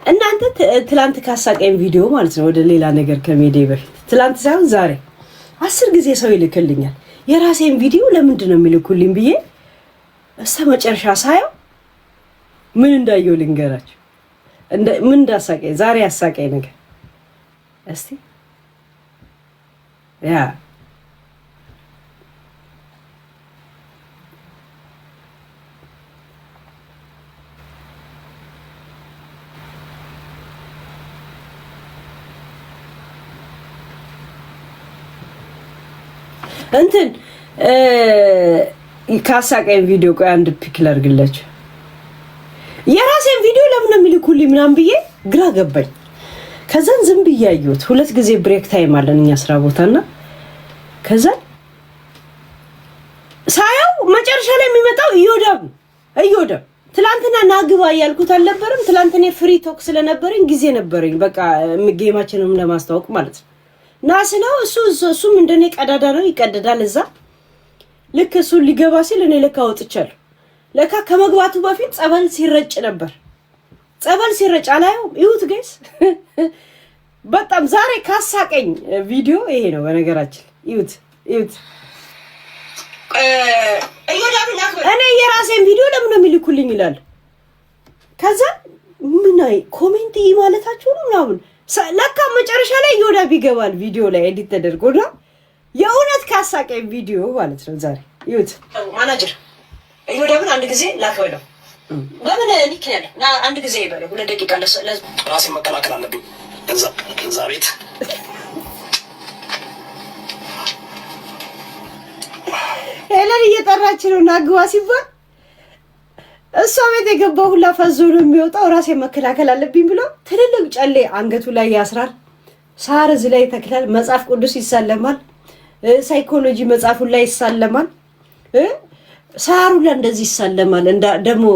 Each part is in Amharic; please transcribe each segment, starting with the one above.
እናንተ ትላንት ካሳቀኝ ቪዲዮ ማለት ነው ወደ ሌላ ነገር ከሜዴ በፊት ትላንት ሳይሆን ዛሬ 10 ጊዜ ሰው ይልክልኛል። የራሴን ቪዲዮ ለምንድን ነው የሚልኩልኝ ብዬ መጨረሻ ሳየው ምን እንዳየው ልንገራችሁ። ምን እንዳሳቀኝ ዛሬ ያሳቀኝ ነገር እስቲ ያ እንትን ካሳቀኝ ቪዲዮ ቆይ አንድ ፒክ ላድርግላችሁ። የራሴን ቪዲዮ ለምን ነው የሚልኩልኝ ምናምን ብዬ ግራ ገባኝ። ከዛን ዝም ብዬ አየሁት። 2 ጊዜ ብሬክ ታይም አለን እኛ ስራ ቦታና ከዛን ሳያው መጨረሻ ላይ የሚመጣው እዮዳብ ትላንትና ናግባ ያልኩት አልነበረም። ትላንትና ፍሪ ቶክ ስለነበረኝ ጊዜ ነበረኝ በቃ ጌማችንንም ለማስተዋወቅ ማለት ነው። ናስለው እሱም እንደኔ ቀዳዳ ነው ይቀደዳል እዛ ልክ እሱ ሊገባ ሲል እኔ ለካ ወጥቻለሁ። ለካ ከመግባቱ በፊት ጸበል ሲረጭ ነበር። ጸበል ሲረጭ አላየው ይሁት ጋይስ በጣም ዛሬ ካሳቀኝ ቪዲዮ ይሄ ነው። በነገራችን ይሁት እኔ የራሴን ቪዲዮ ለምን ነው የሚልኩልኝ ይላል። ከዛ ምን አይ ኮሜንት ማለታችሁ ነው ምናምን ለካ መጨረሻ ላይ ይወዳብ ይገባል ቪዲዮ ላይ ኤዲት ተደርጎና የእውነት ካሳቀኝ ቪዲዮ ማለት ነው። ዛሬ ይሁት ማናጀር ይወዳብን አንድ ጊዜ ላከው ለምን ንክኛለ ና አንድ ጊዜ ይበለው 2 ደቂቃ ለራሴ መከላከል አለብኝ። እዛ ቤት ሄለን እየጠራች ነው ናግባ ሲባል እሷ ቤት የገባው ሁላ ፈዞ ነው የሚወጣው። ራሴ መከላከል አለብኝ ብሎ ትልልቅ ጨሌ አንገቱ ላይ ያስራል። ሳር እዚህ ላይ ተክላል። መጽሐፍ ቅዱስ ይሳለማል። ሳይኮሎጂ መጽሐፉ ላይ ይሳለማል። ሳሩ ላይ እንደዚህ ይሳለማል። ደግሞ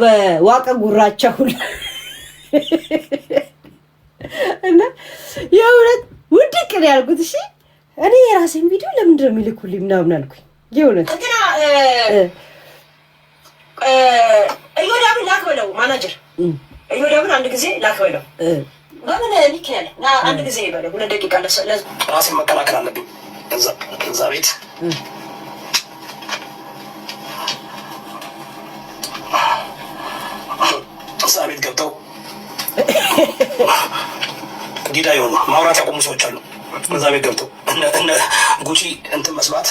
በዋቀ ጉራቻ ሁላ እና የእውነት ውድቅ ነው ያልኩት። እሺ እኔ የራሴን ቪዲዮ ለምንድን ነው የሚልኩልኝ ምናምን አልኩኝ። የእውነት እንትና ይወዳብን ላክበለው ማናጀር ይወዳብን አንድ ጊዜ ላክበለው ለምን ንክኛለ ና አንድ ጊዜ ይበለው 2 ደቂቃ ለራሴ መከላከል አለብኝ። እዛ ቤት ገብተው ዲዳ የሆኑ ማውራት ያቆሙ ሰዎች አሉ። እዛ ቤት ገብተው እነ ጉቺ እንትን መስማት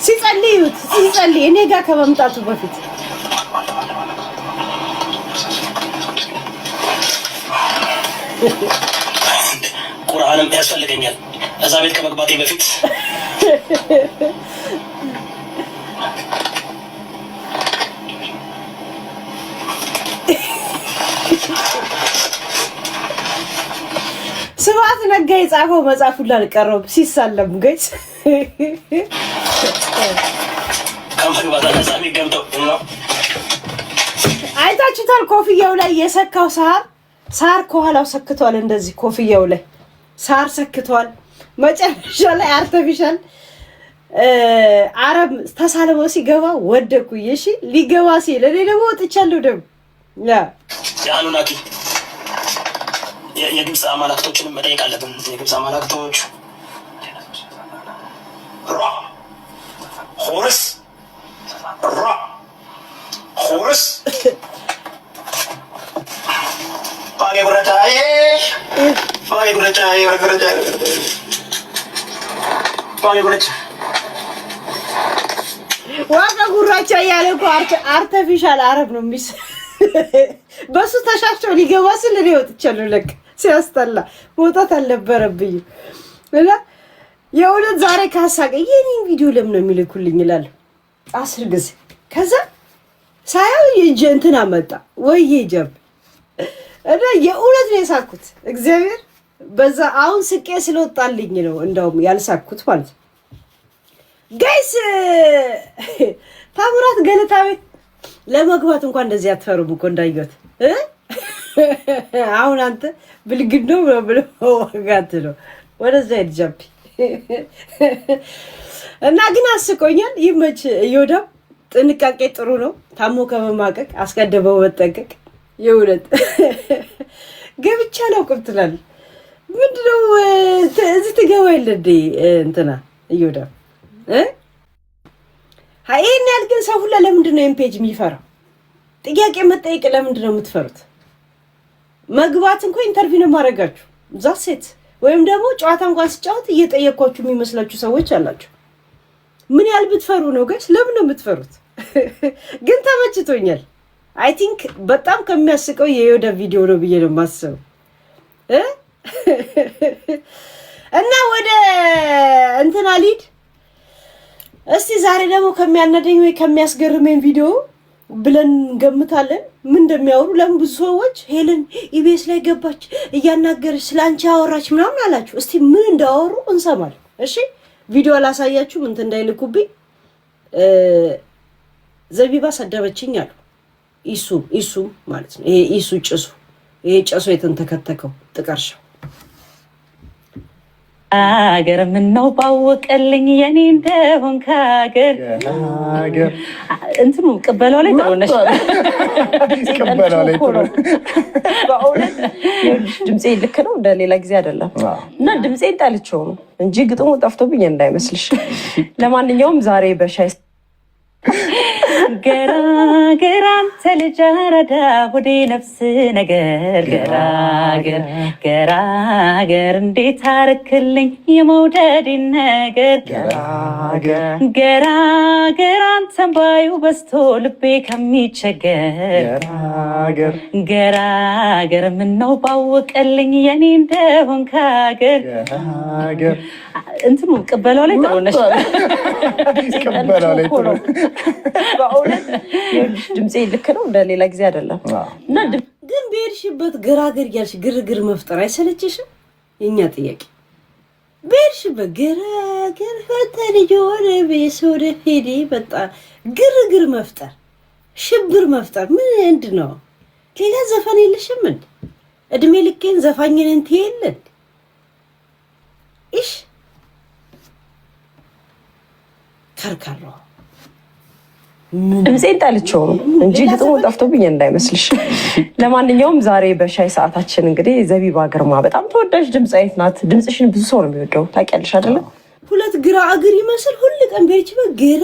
ሲጸልይ እኔ ጋር ከመምጣቱ በፊት ቁርአንም ያስፈልገኛል እዛ ቤት ከመግባቴ በፊት ስብሐት ነጋ የጻፈው መጽሐፍ ሁሉ አልቀረም ሲሳለም ገጽ ከመግባታ ተሳሚ ገብተው አይታችሁታል። ኮፍያው ላይ የሰካው ሳር ከኋላው ሰክቷል። እንደዚህ ኮፍያው ላይ ሳር ሰክቷል። መጨረሻ ላይ አርቲፊሻል አረብ ተሳልሞ ሲገባ ወደኩኝ። እሺ ሊገባ ሲል እኔ ደግሞ ወጥቻለሁ። ደግሞ ያኑናኪ የግብፅ አማላክቶችንም መጠየቅ አለብን። የግብፅ አማላክቶች ሆርስ ባጌ ጉረቻዬ ዋጋ ጉራቻ ያለ እኮ አርቲፊሻል አረብ ነው የሚስ በሱ ተሻሽቶ ሊገባ ሲል እኔ ወጥቻለሁ። ለክ ሲያስጠላ መውጣት አልነበረብኝ እና የእውነት ዛሬ ካሳቀኝ የኔን ቪዲዮ ለምን ነው የሚልኩልኝ ይላል 10 ጊዜ። ከዛ ሳያው እንትን አመጣ ወይ ጀብ እና የእውነት ነው የሳኩት። እግዚአብሔር በዛ አሁን ስቄ ስለወጣልኝ ነው እንደውም ያልሳኩት ማለት ነው። ጋይስ ታምራት ገለታ ቤት ለመግባት እንኳን እንደዚህ አትፈሩም እኮ እንዳይዩት አሁን አንተ ብልግድ ነው ብሎ ወጋት ነው ወደዛ ይጀምር እና ግን አስቆኛል። ይመች ይወዳው ጥንቃቄ ጥሩ ነው። ታሞ ከመማቀቅ አስቀድመው መጠንቀቅ። የእውነት ገብቻ አላውቅም ትላለህ። ምንድነው እዚህ ትገባ የለ እንዴ እንትና እዮዳ ይሄን ያህል ግን ሰው ሁላ ለምንድን ነው ፔጅ የሚፈራው? ጥያቄ መጠየቅ ለምንድን ነው የምትፈሩት? መግባት እንኳን ኢንተርቪው ነው ማድረጋችሁ ዛሴት ወይም ደግሞ ጨዋታ እንኳን ስጫወት እየጠየኳችሁ የሚመስላችሁ ሰዎች አላችሁ። ምን ያህል ብትፈሩ ነው ጋይስ? ለምን ነው የምትፈሩት? ግን ተመችቶኛል። አይ ቲንክ በጣም ከሚያስቀው የዮዳ ቪዲዮ ነው ብዬ ነው የማስበው እና ወደ እንትና ሊድ እስቲ ዛሬ ደግሞ ከሚያናደኝ ወይ ከሚያስገርመኝ ቪዲዮ ብለን ገምታለን ምን እንደሚያወሩ። ለምን ብዙ ሰዎች ሄለን ኢቢኤስ ላይ ገባች እያናገረች ስላንቺ አወራች ምናምን አላችሁ። እስቲ ምን እንዳወሩ እንሰማለን። እሺ ቪዲዮ አላሳያችሁም እንትን እንዳይልኩብኝ። ዘቢባ ሰደበችኝ አሉ። ኢሱ ማለት ነው። ይሄ ኢሱ ጭሱ፣ ይሄ ጭሱ የተንተከተከው ጥቀርሻው አገር ምነው ባወቀልኝ የኔ እንደሆን ከአገር እንትኑ ቅበላው ላይ ጥሩነሽ ድምፄ ልክ ነው እንደ ሌላ ጊዜ አይደለም እና ድምፄን ጣልቼው ነው እንጂ ግጥሙ ጠፍቶብኝ እንዳይመስልሽ። ለማንኛውም ዛሬ በሻይ ገራገር አንተ ልጅ አራዳ ወደ ነፍስ ነገር ገራገር እንዴት አረክልኝ የመውደድን ነገር ገራገር አንተን ባዩ በስቶ ልቤ ከሚቸገር ገራገር ምነው ባወቀልኝ የኔ እንደሆን ከአገር እንትኑ ቅበላው ላይ ጥሩነሽ ድምፄ ልክ ነው እንደ ሌላ ጊዜ አይደለም እና ግን በሄድሽበት ገራገር እያልሽ ግርግር መፍጠር አይሰለችሽም? የእኛ ጥያቄ በሄድሽበት ገራገር ፈተልጅ ወደ ቤት ወደ ሄዴ በጣም ግርግር መፍጠር ሽብር መፍጠር ምንድን ነው? ሌላ ዘፈን የለሽም እንዴ? እድሜ ልኬን ዘፋኝን እንት የለን እሺ ከርካራው ድምፄን ጣልቼው ነው እንጂ ግጥሙ ጠፍቶብኝ እንዳይመስልሽ። ለማንኛውም ዛሬ በሻይ ሰዓታችን እንግዲህ ዘቢባ ግርማ በጣም ተወዳጅ ድምጻዊት ናት። ድምጽሽን ብዙ ሰው ነው የሚወደው ታውቂያለሽ አይደለ? ሁለት ግራ እግር ይመስል ሁሉ ቀን በርችበ ግራ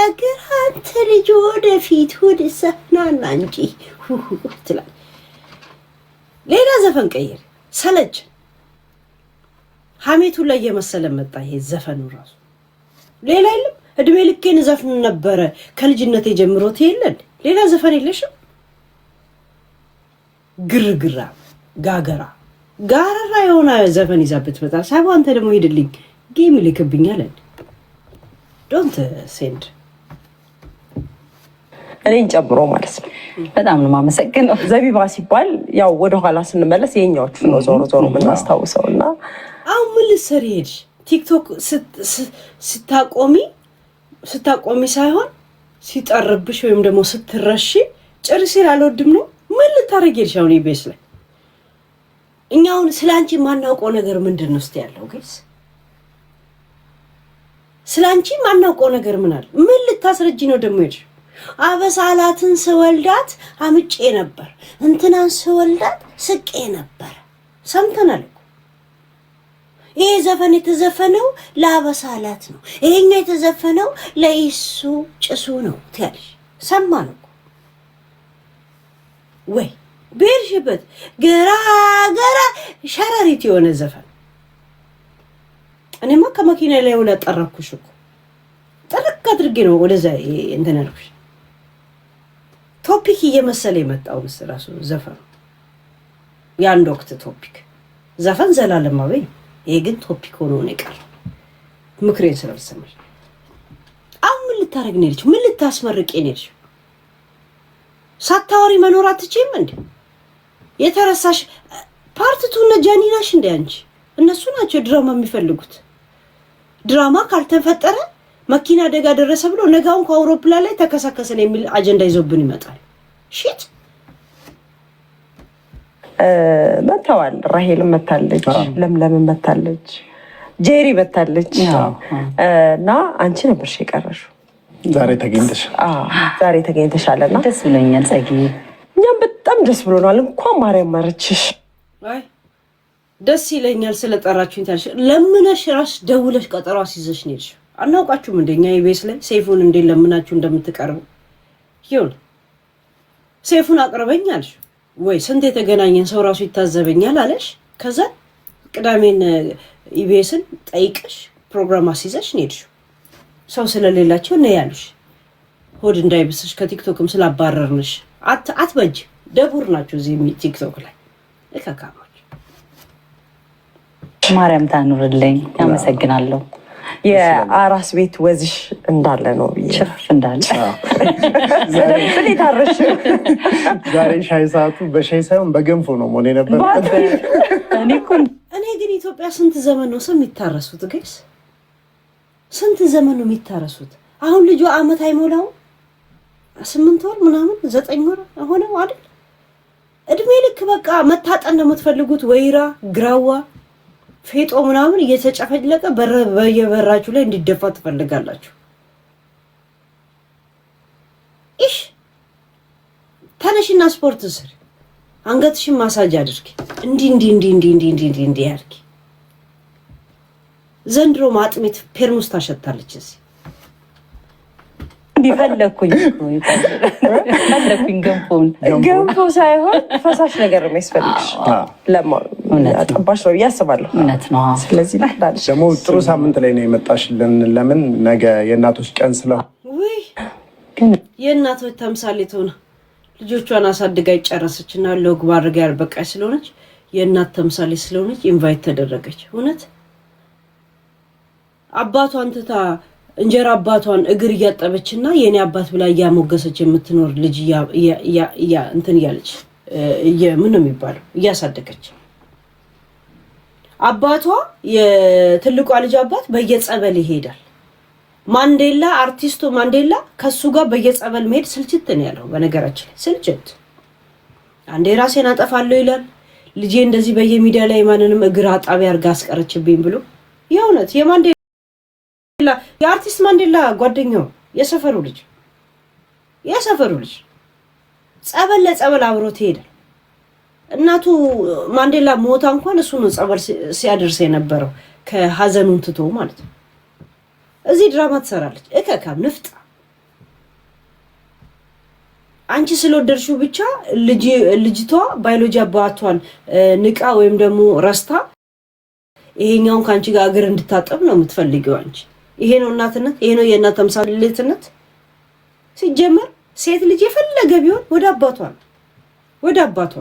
እግር አንተ ልጅ ወደፊት ወደ ሰናና እንጂ ትላል። ሌላ ዘፈን ቀይር ሰለች። ሀሜቱ ላይ የመሰለ መጣ ይሄ ዘፈኑ ራሱ ሌላ የለም። እድሜ ልኬን ዘፍን ነበረ ከልጅነቴ ጀምሮ ትየለን። ሌላ ዘፈን የለሽም? ግርግራ ጋገራ ጋራራ የሆነ ዘፈን ይዛበት መጣ። ሳይሆን አንተ ደግሞ ሄድልኝ ጌም ልክብኛል። ዶንት ሴንድ እኔን ጨምሮ ማለት ነው። በጣም ነው የማመሰግነው። ዘቢባ ሲባል ያው ወደኋላ ስንመለስ የኛዎቹ ነው ዞሮ ዞሮ የምናስታውሰውና አሁን ምን ልትሰሪ ሄድሽ? ቲክቶክ ስታቆሚ ሳይሆን ሲጠርብሽ ወይም ደግሞ ስትረሺ ጭርሲ አልወድም ነው። ምን ልታረጊ ሄድሽ? አሁን ኢቢኤስ ላይ እኛ አሁን ስላንቺ ማናውቀው ነገር ምንድን ነው? እስቲ ያለው ጋይስ ስላንቺ ማናውቀው ነገር ምን አለ? ምን ልታስረጂ ነው ደግሞ ሄድሽ? አበሳላትን ስወልዳት አምጬ ነበር፣ እንትናን ስወልዳት ስቄ ነበር። ሰምተናል። ይሄ ዘፈን የተዘፈነው ለአበሳላት ነው፣ ይሄኛው የተዘፈነው ለኢሱ ጭሱ ነው ትያለሽ። ሰማን እኮ ወይ በርሽበት ገራገራ ሸረሪት የሆነ ዘፈን። እኔማ ከመኪና ላይ ወላ ጠራኩሽ እኮ ጠረቅ አድርጌ ነው ወደዛ እንትን ያልኩሽ። ቶፒክ እየመሰለ የመጣው ራሱ ዘፈን የአንድ ወቅት ቶፒክ ዘፈን ዘላለም አበይ። ይሄ ግን ቶፒክ ሆኖ ነው የቀረው። ምክሬን ስለሰማሽ አሁን ምን ልታረግ ነው ያለችው? ምን ልታስመርቅ ነው ያለችው? ሳታወሪ መኖር አትችይም እንዴ? የተረሳሽ ፓርቲቱ እና ጃኒናሽ እንደ አንቺ እነሱ ናቸው ድራማ የሚፈልጉት። ድራማ ካልተፈጠረ መኪና አደጋ ደረሰ ብሎ ነጋውን ከአውሮፕላን ላይ ተከሰከሰን የሚል አጀንዳ ይዞብን ይመጣል። ሺት መታዋል። ራሄልም መታለች፣ ለምለምም መታለች፣ ጄሪ መታለች እና አንቺ ነበርሽ የቀረሽው። ዛሬ ተገኝተሻልና ደስ ብሎኛል ጸጊዬ። እኛም በጣም ደስ ብሎናል። እንኳን ማርያም ማረችሽ። አይ ደስ ይለኛል ስለጠራችሁኝ። ታልሽ ለምነሽ ራስ ደውለሽ ቀጠሮ አስይዘሽ ነሽ። አናውቃችሁም እንደኛ ኢቢኤስ ላይ ሰይፉን እንዴት ለምናችሁ እንደምትቀርቡ ይሁን። ሰይፉን አቅርበኝ አልሽ ወይ? ስንት የተገናኘን ሰው ራሱ ይታዘበኛል አለሽ። ከዛ ቅዳሜን ኢቢኤስን ጠይቀሽ ፕሮግራም አስይዘሽ ነሽ። ሰው ስለሌላቸው ነው ያሉሽ። ሆድ እንዳይብስሽ ከቲክቶክም ስላባረርንሽ አትበጅ። ደቡር ናቸው እዚህ ቲክቶክ ላይ እከካሞች። ማርያም ታኑርልኝ። አመሰግናለሁ። የአራስ ቤት ወዝሽ እንዳለ ነው ችፍ እንዳለ ምን ይታረሽ። ዛሬ ሻይ ሰዓቱ በሻይ ሳይሆን በገንፎ ነው መሆን የነበረበት። እኔ ግን ኢትዮጵያ ስንት ዘመን ነው ሰው የሚታረሱት? ጋይስ ስንት ዘመን ነው የሚታረሱት? አሁን ልጇ አመት አይሞላው 8 ወር ምናምን 9 ወር ሆነው አይደል? እድሜ ልክ በቃ መታጠን ነው የምትፈልጉት። ወይራ ግራዋ ፌጦ ምናምን እየተጨፈለቀ በየበራችሁ ላይ እንዲደፋ ትፈልጋላችሁ። እሺ ተነሽና ስፖርት ስሪ፣ አንገትሽን ማሳጅ አድርጊ፣ እንዲህ አድርጊ። ዘንድሮ ማጥሜት ፔርሙስ ታሸታለች። እዚህ ፈለኩኝ ገንፎ ሳይሆን ፈሳሽ ነገር ነው የሚያስፈልግሽ። ለማጠባሽ ነው እያስባለሁ። እውነት ነው። ስለዚህ ደግሞ ጥሩ ሳምንት ላይ ነው የመጣሽልን። ለምን ነገ የእናቶች ቀን ስለሆነ የእናቶች ተምሳሌት ሆነ ልጆቿን አሳድጋ ይጨረሰችና ለወግ ማድረግ ያልበቃች ስለሆነች የእናት ተምሳሌት ስለሆነች ኢንቫይት ተደረገች። እውነት አባቷን ትታ እንጀራ አባቷን እግር እያጠበችና የኔ አባት ብላ እያሞገሰች የምትኖር ልጅ እንትን እያለች ምን ነው የሚባለው እያሳደገች አባቷ የትልቋ ልጅ አባት በየጸበል ይሄዳል። ማንዴላ አርቲስቱ ማንዴላ ከሱ ጋር በየጸበል መሄድ ስልችት ነው ያለው። በነገራችን ላይ ስልችት አንዴ ራሴን አጠፋለሁ ይላል። ልጄ እንደዚህ በየሚዲያ ላይ ማንንም እግር አጣቢ አርጋ አስቀረችብኝ ብሎ የእውነት የማንዴላ የአርቲስት ማንዴላ ጓደኛው የሰፈሩ ልጅ ጸበል ለጸበል አብሮት ይሄዳል። እናቱ ማንዴላ ሞታ እንኳን እሱ ነው ጸበል ሲያደርስ የነበረው ከሀዘኑን ትቶ ማለት ነው። እዚህ ድራማ ትሰራለች። እከካም ንፍጣ አንቺ ስለወደድሽው ብቻ ልጅቷ ባዮሎጂ አባቷን ንቃ ወይም ደግሞ ረስታ ይሄኛውን ካንቺ ጋር እግር እንድታጠብ ነው የምትፈልጊው አንቺ። ይሄ ነው እናትነት፣ ይሄ ነው የእናት ተምሳሌትነት። ሲጀመር ሴት ልጅ የፈለገ ቢሆን ወደ አባቷ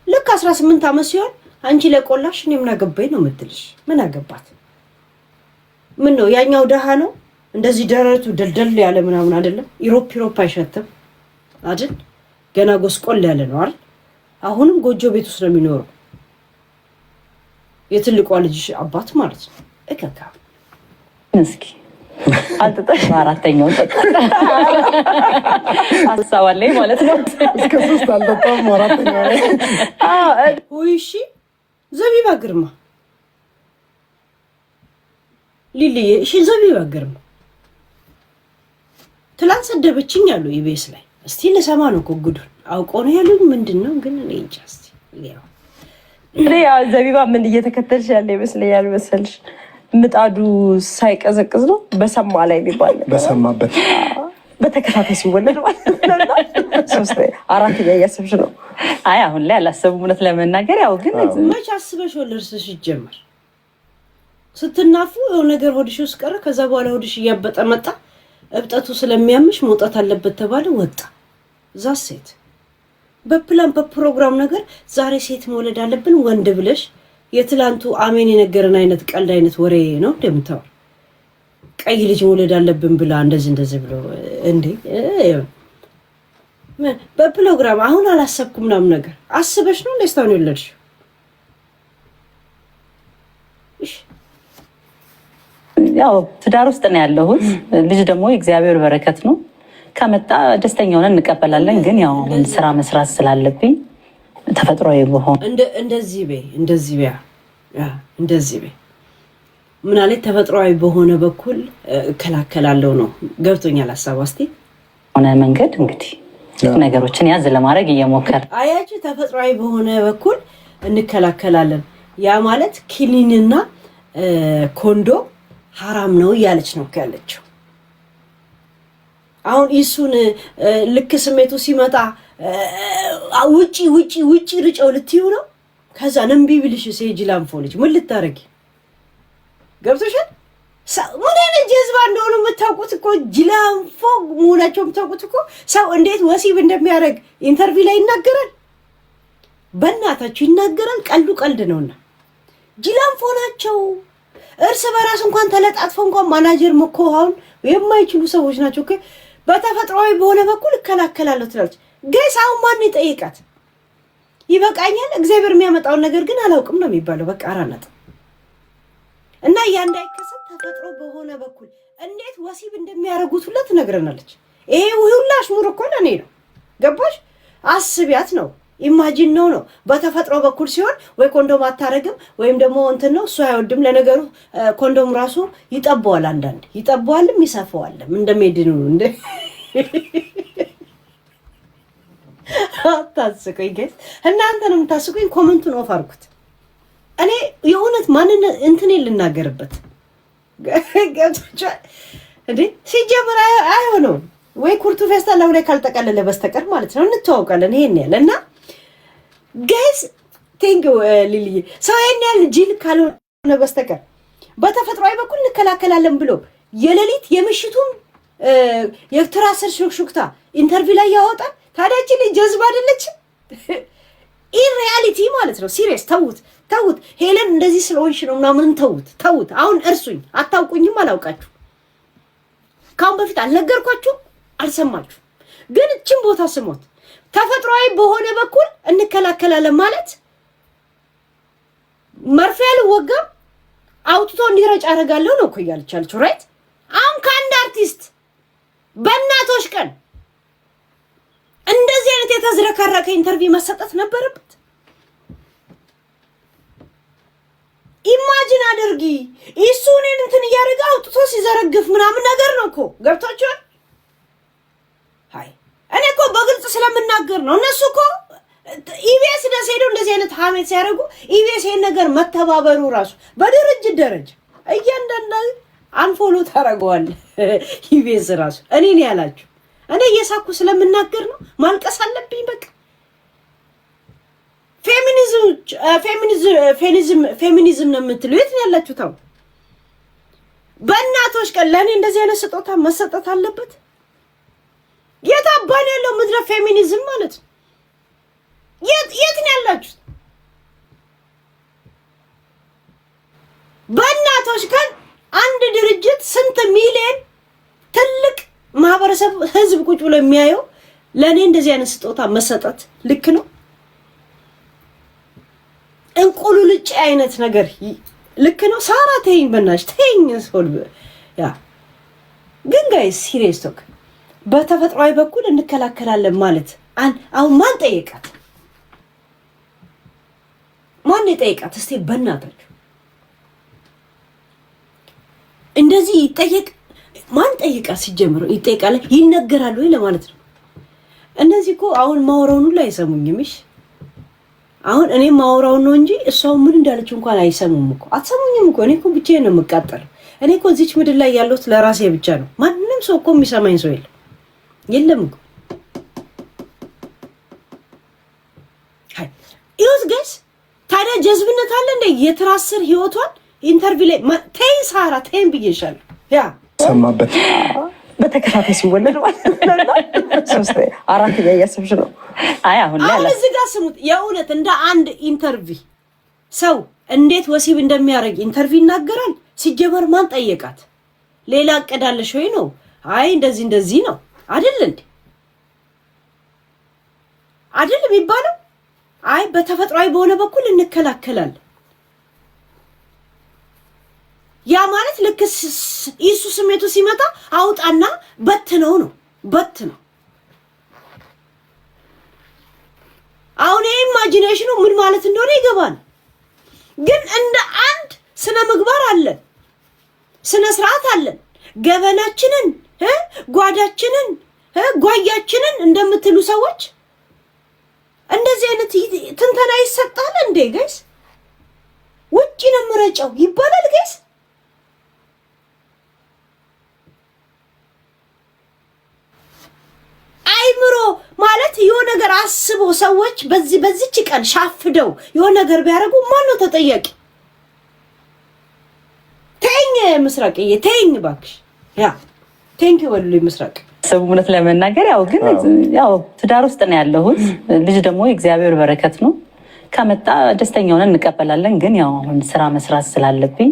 ልክ 18 ዓመት ሲሆን አንቺ ለቆላሽ እኔ ምን አገባኝ ነው የምትልሽ። ምን አገባት? ምን ነው ያኛው ደሃ ነው እንደዚህ ደረቱ ደልደል ያለ ምናምን አይደለም። ኢሮፕ አይሸትም አይደል? ገና ጎስቆል ያለ ነው አይደል? አሁንም ጎጆ ቤት ውስጥ ነው የሚኖረው የትልቋ ልጅ አባት ማለት ነው። እከካ እስኪ አልተጣሽ አራተኛው ተጣ አሳዋለኝ ማለት ነው። እስከ 3 አልተጣም አራተኛው እሺ ዘቢባ ግርማ ሊሊዬ እሺ ዘቢባ ግርማ ትላንት ሰደበችኝ አሉ ኢቢኤስ ላይ። እስቲ ለሰማ ነው እኮ ጉዱን አውቀው ነው ያሉኝ። ምንድነው ግን እኔ እንጃ። እስቲ ያው ዘቢባ ምን እየተከተልሽ ያለ ይመስለኛል መሰልሽ። ምጣዱ ሳይቀዘቅዝ ነው በሰማ ላይ ሊባል በሰማበት በተከታታይ ሲወለድ ማለት ነው። 4ኛ እያሰብሽ ነው? አይ አሁን ላይ አላሰብም እውነት ለመናገር ያው ግን መች አስበሽ ወለድሽ ይጀመር ስትናፉ የሆነ ነገር ሆድሽ ውስጥ ቀረ። ከዛ በኋላ ሆድሽ እያበጠ መጣ። እብጠቱ ስለሚያምሽ መውጣት አለበት ተባለ፣ ወጣ። እዛ ሴት በፕላን በፕሮግራም ነገር ዛሬ ሴት መውለድ አለብን ወንድ ብለሽ የትላንቱ አሜን የነገረን አይነት ቀልድ አይነት ወሬ ነው እንደምታው። ቀይ ልጅ መውለድ አለብን ብላ እንደዚህ ብሎ እንዴ በፕሮግራም አሁን አላሰብኩም ምናምን ነገር አስበሽ ነው ለስታውን ይወለድሽ። እሺ ያው ትዳር ውስጥ ነው ያለሁት። ልጅ ደግሞ የእግዚአብሔር በረከት ነው። ከመጣ ደስተኛ ሆነን እንቀበላለን። ግን ያው ስራ መስራት ስላለብኝ ተፈጥሯዊ በሆነ እንደዚህ በይ ምን አለ ተፈጥሯዊ በሆነ በኩል እከላከላለሁ ነው። ገብቶኛል ሐሳብ እስቲ ሆነ መንገድ እንግዲህ ነገሮችን ያዝ ለማድረግ እየሞከረ አያችሁ ተፈጥሯዊ በሆነ በኩል እንከላከላለን ያ ማለት ኪኒንና ኮንዶ حرام ነው ያለች ነው ያለችው አሁን ኢሱን ልክ ስሜቱ ሲመጣ ውጪ ርጨው ልትዩ ነው ከዛ ነምቢ ቢልሽ ሲጅላንፎ ልጅ ምን ልታረጊ ገብቶሻል ምን አይነት ጀዝባ እንደሆነ የምታውቁት እኮ ጅላንፎ ሙላቸው የምታውቁት እኮ ሰው እንዴት ወሲብ እንደሚያደርግ ኢንተርቪው ላይ ይናገራል በእናታችሁ ይናገራል ቀልድ ነውና ጅላንፎ ናቸው እርስ በራስ እንኳን ተለጣጥፈው እንኳን ማናጀር መኮሃውን የማይችሉ ሰዎች ናቸው እኮ በተፈጥሯዊ በሆነ በኩል እከላከላለሁ ትላለች ገሳው ማን ይጠይቃት ይበቃኛል እግዚአብሔር የሚያመጣውን ነገር ግን አላውቅም ነው የሚባለው በቃ አራናት እና ያ እንዳይከሰት ተፈጥሮ በሆነ በኩል እንዴት ወሲብ እንደሚያረጉት ሁሉ ትነግረናለች ይሄ ሁላሽ ሙር እኮ ለኔ ነው ገባሽ አስቢያት ነው ኢማጂን ነው በተፈጥሮ በኩል ሲሆን ወይ ኮንዶም አታረግም ወይም ደግሞ እንትን ነው እሱ አይወድም ለነገሩ ኮንዶም ራሱ ይጠባዋል አንዳንድ ይጠባዋልም ይሰፋዋልም እንደሚድኑ እንደ አታስቁኝ ጋይስ እናንተንም ታስቁኝ ኮሜንቱን ኦፍ አድርጉት እኔ የሆነት ማንን እንትን ልናገርበት ገብቶቻ እንዴ ሲጀምር አይሆነው ወይ ኩርቱ ፌስታል ላይ ካልተቀለለ በስተቀር ማለት ነው እንተዋውቃለን ይሄን ያለና ጋይስ ቴንክ ዩ ሊሊ ሳይን ያል ጂል ካልሆነ በስተቀር በተፈጥሯዊ በኩል እንከላከላለን ብሎ የሌሊት የምሽቱም የትራስር ሹክሹክታ ኢንተርቪው ላይ ያወጣል ታዲያቺ ልጅ ጀዝባ አይደለች ኢን ሪያሊቲ ማለት ነው ሲሪየስ ተውት ሄለን እንደዚህ ስለሆንሽ ነው ምናምን ተውት አሁን እርሱኝ አታውቁኝም አላውቃችሁ ካሁን በፊት አልነገርኳችሁ አልሰማችሁ ግን እቺን ቦታ ስሞት ተፈጥሯዊ በሆነ በኩል እንከላከላለን ማለት መርፌል ወጋ አውጥቶ እንዲረጭ አረጋለሁ ነው እኮ ያልቻልኩ ራይት አሁን ካንድ አርቲስት በእናቶች ቀን እንደዚህ አይነት የተዝረከረከ ኢንተርቪው መሰጠት ነበረበት ኢማጂን አድርጊ እሱንን እንትን ያረጋ አውጥቶ ሲዘረግፍ ምናምን ነገር ነው እኮ ገብታችሁ ሃይ እኔ እኮ በግልጽ ስለምናገር ነው እነሱ እኮ ኢቢኤስ ደሴዶ እንደዚህ አይነት ሀሜት ሲያደርጉ ኢቢኤስ ይሄን ነገር መተባበሩ ራሱ በድርጅት ደረጃ እያንዳንዱ አንፎሎ ታረጋዋል ኢቢኤስ ራሱ እኔ ያላችሁ እኔ እየሳኩ ስለምናገር ነው ማልቀስ አለብኝ በቃ ፌሚኒዝም ነው የምትሉ የት ነው ያላችሁ ታው በእናቶች ቀን ለኔ እንደዚህ አይነት ስጦታ መሰጠት አለበት የታባን ያለው ምድረ ፌሚኒዝም ማለት የት ነው ያላችሁ በእናቶች ቀን አንድ ድርጅት ስንት ሚሊዮን ትልቅ ማህበረሰብ ህዝብ ቁጭ ብሎ የሚያየው ለኔ እንደዚህ አይነት ስጦታ መሰጠት ልክ ነው እንቁልልጭ አይነት ነገር ልክ ነው ሳራ ተይኝ በእናትሽ ተይኝ ሶልብ ያ ግን ጋይስ ሲሪየስ ቶክ በተፈጥሯዊ በኩል እንከላከላለን ማለት አሁን ማን ጠይቃት እስቲ በእናታችሁ እንደዚህ ይጠየቅ ማን ጠይቃት ሲጀምሩ ይጠይቃል ይነገራል ወይ ለማለት ነው እነዚህ እኮ አሁን ማውራውን ሁሉ አይሰሙኝም እሺ አሁን እኔ ማውራው ነው እንጂ እሷው ምን እንዳለች እንኳን አይሰሙም እኮ አትሰሙኝም እኮ እኔ እኮ ብቻዬን ነው የምቃጠለው እኔ እኮ እዚች ምድር ላይ ያለሁት ለራሴ ብቻ ነው ማንንም ሰው እኮ የሚሰማኝ ሰው የለም እኮ ሃይ ይሁት ጋይስ ታዲያ ጀዝብነት አለ እንደ የትራስር ህይወቷን ኢንተርቪው ላይ ተይ ሳራ ተይ ብዬሻለሁ ያ ሰማበት በተከታታይ ሲወለድ ማለት ነው ሶስት አራት ያያሰብሽ ነው አይ አሁን ላይ እዚህ ጋር ስሙት የእውነት እንደ አንድ ኢንተርቪው ሰው እንዴት ወሲብ እንደሚያረግ ኢንተርቪው ይናገራል ሲጀመር ማን ጠየቃት ሌላ አቀዳለሽ ወይ ነው አይ እንደዚህ ነው አይደል እንዴ አይደል የሚባለው አይ በተፈጥሯዊ በሆነ በኩል እንከላከላለን ያ ማለት ልክ ኢየሱስ ስሜቱ ሲመጣ አውጣና በትነው ነው አሁን ኢማጂኔሽኑ ምን ማለት እንደሆነ ይገባል ግን እንደ አንድ ስነ ምግባር አለ ስነ ስርዓት አለን። ገበናችንን ጓዳችንን ጓያችንን እንደምትሉ ሰዎች እንደዚህ አይነት ትንተና ይሰጣል እንዴ ጋይስ? ውጪ ነው ምረጫው ይባላል ጋይስ? አይምሮ ማለት የሆነ ነገር አስቦ ሰዎች በዚህች ቀን ሻፍደው የሆነ ነገር ቢያደርጉ ማን ነው ተጠያቂ? ተኝ ምስራቅዬ ተኝ ባክሽ። ያ ቴንክ ዩ ወሉይ ምስራቅ። እውነት ለመናገር ያው ግን ያው ትዳር ውስጥ ነው ያለሁት። ልጅ ደግሞ የእግዚአብሔር በረከት ነው። ከመጣ ደስተኛ ሆነን እንቀበላለን። ግን ያው አሁን ስራ መስራት ስላለብኝ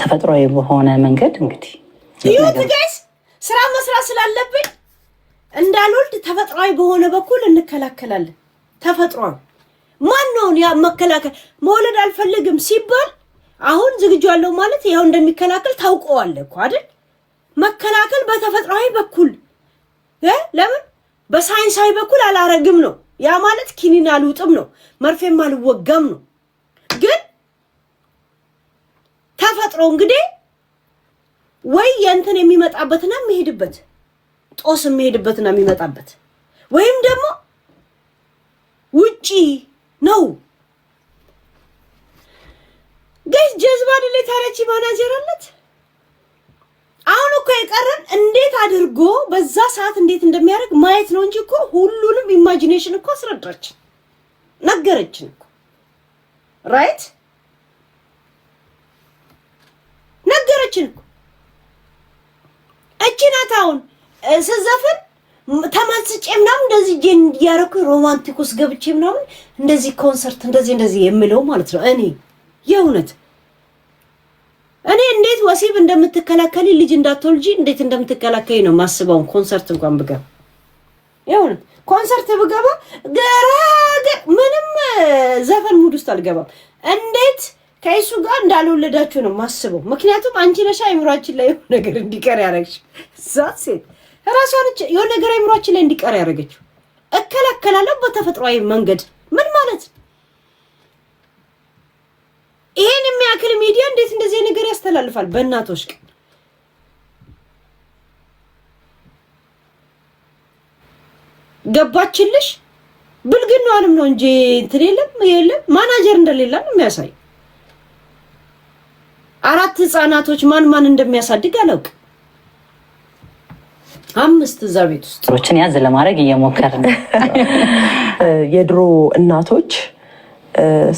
ተፈጥሯዊ በሆነ መንገድ እንግዲህ ይሁት ጋይስ ስራ መስራት ስላለብኝ እንዳልወልድ ተፈጥሯዊ በሆነ በኩል እንከላከላለን። ተፈጥሯዊ ማን ነው ያ መከላከል? መውለድ አልፈልግም ሲባል አሁን ዝግጁ ያለው ማለት ያው እንደሚከላከል ታውቀዋለህ እኮ አይደል? መከላከል በተፈጥሯዊ በኩል ለምን በሳይንሳዊ በኩል አላረግም ነው። ያ ማለት ኪኒን አልውጥም ነው፣ መርፌም አልወጋም ነው። ግን ተፈጥሮ እንግዲህ ወይ የእንትን የሚመጣበትና የሚሄድበት ጦስ የሚሄድበትና የሚመጣበት ወይም ደግሞ ውጪ ነው። ጋይስ ጀዝባ አይደለ ታረቺ ማናጀር አለት። አሁን እኮ የቀረን እንዴት አድርጎ በዛ ሰዓት እንዴት እንደሚያደርግ ማየት ነው እንጂ እኮ ሁሉንም ኢማጂኔሽን እኮ አስረዳችን ነገረችን እኮ ራይት ነገረችን እኮ። እቺ ናት አሁን ስዘፍን ተመስጬ ምናምን እንደዚህ ያረኩ ሮማንቲክ ውስጥ ገብቼ ምናምን እንደዚህ ኮንሰርት እንደዚህ የምለው ማለት ነው። እኔ የእውነት እኔ እንዴት ወሲብ እንደምትከላከሊ ልጅ እንዳትወልጂ እንዴት እንደምትከላከሊ ነው ማስበው። ኮንሰርት እንኳን ብገባ የእውነት ኮንሰርት ብገባ ገራገር ምንም ዘፈን ሙድ ውስጥ አልገባም። እንዴት ከይሱ ጋር እንዳልወለዳችሁ ነው ማስበው። ምክንያቱም አንቺ ነሽ አይምሯችን ላይ የሆነ ነገር እንዲቀር ያረግሽ ዛት ሴት ራሷን የሆነ ነገር አይምሯችን ላይ እንዲቀር ያረገችው። እከላከላለሁ በተፈጥሯዊ መንገድ ምን ማለት ነው? ይሄን የሚያክል ሚዲያ እንዴት እንደዚህ ነገር ያስተላልፋል? በእናቶች ቀን ገባችልሽ? ብልግናውንም ነው እንጂ እንትን የለም ማናጀር እንደሌላ ነው የሚያሳይ። 4 ህፃናቶች ማን እንደሚያሳድግ አላውቅ። 5 እዛ ቤት ውስጥ ሮችን ያዝ ለማድረግ እየሞከርን የድሮ እናቶች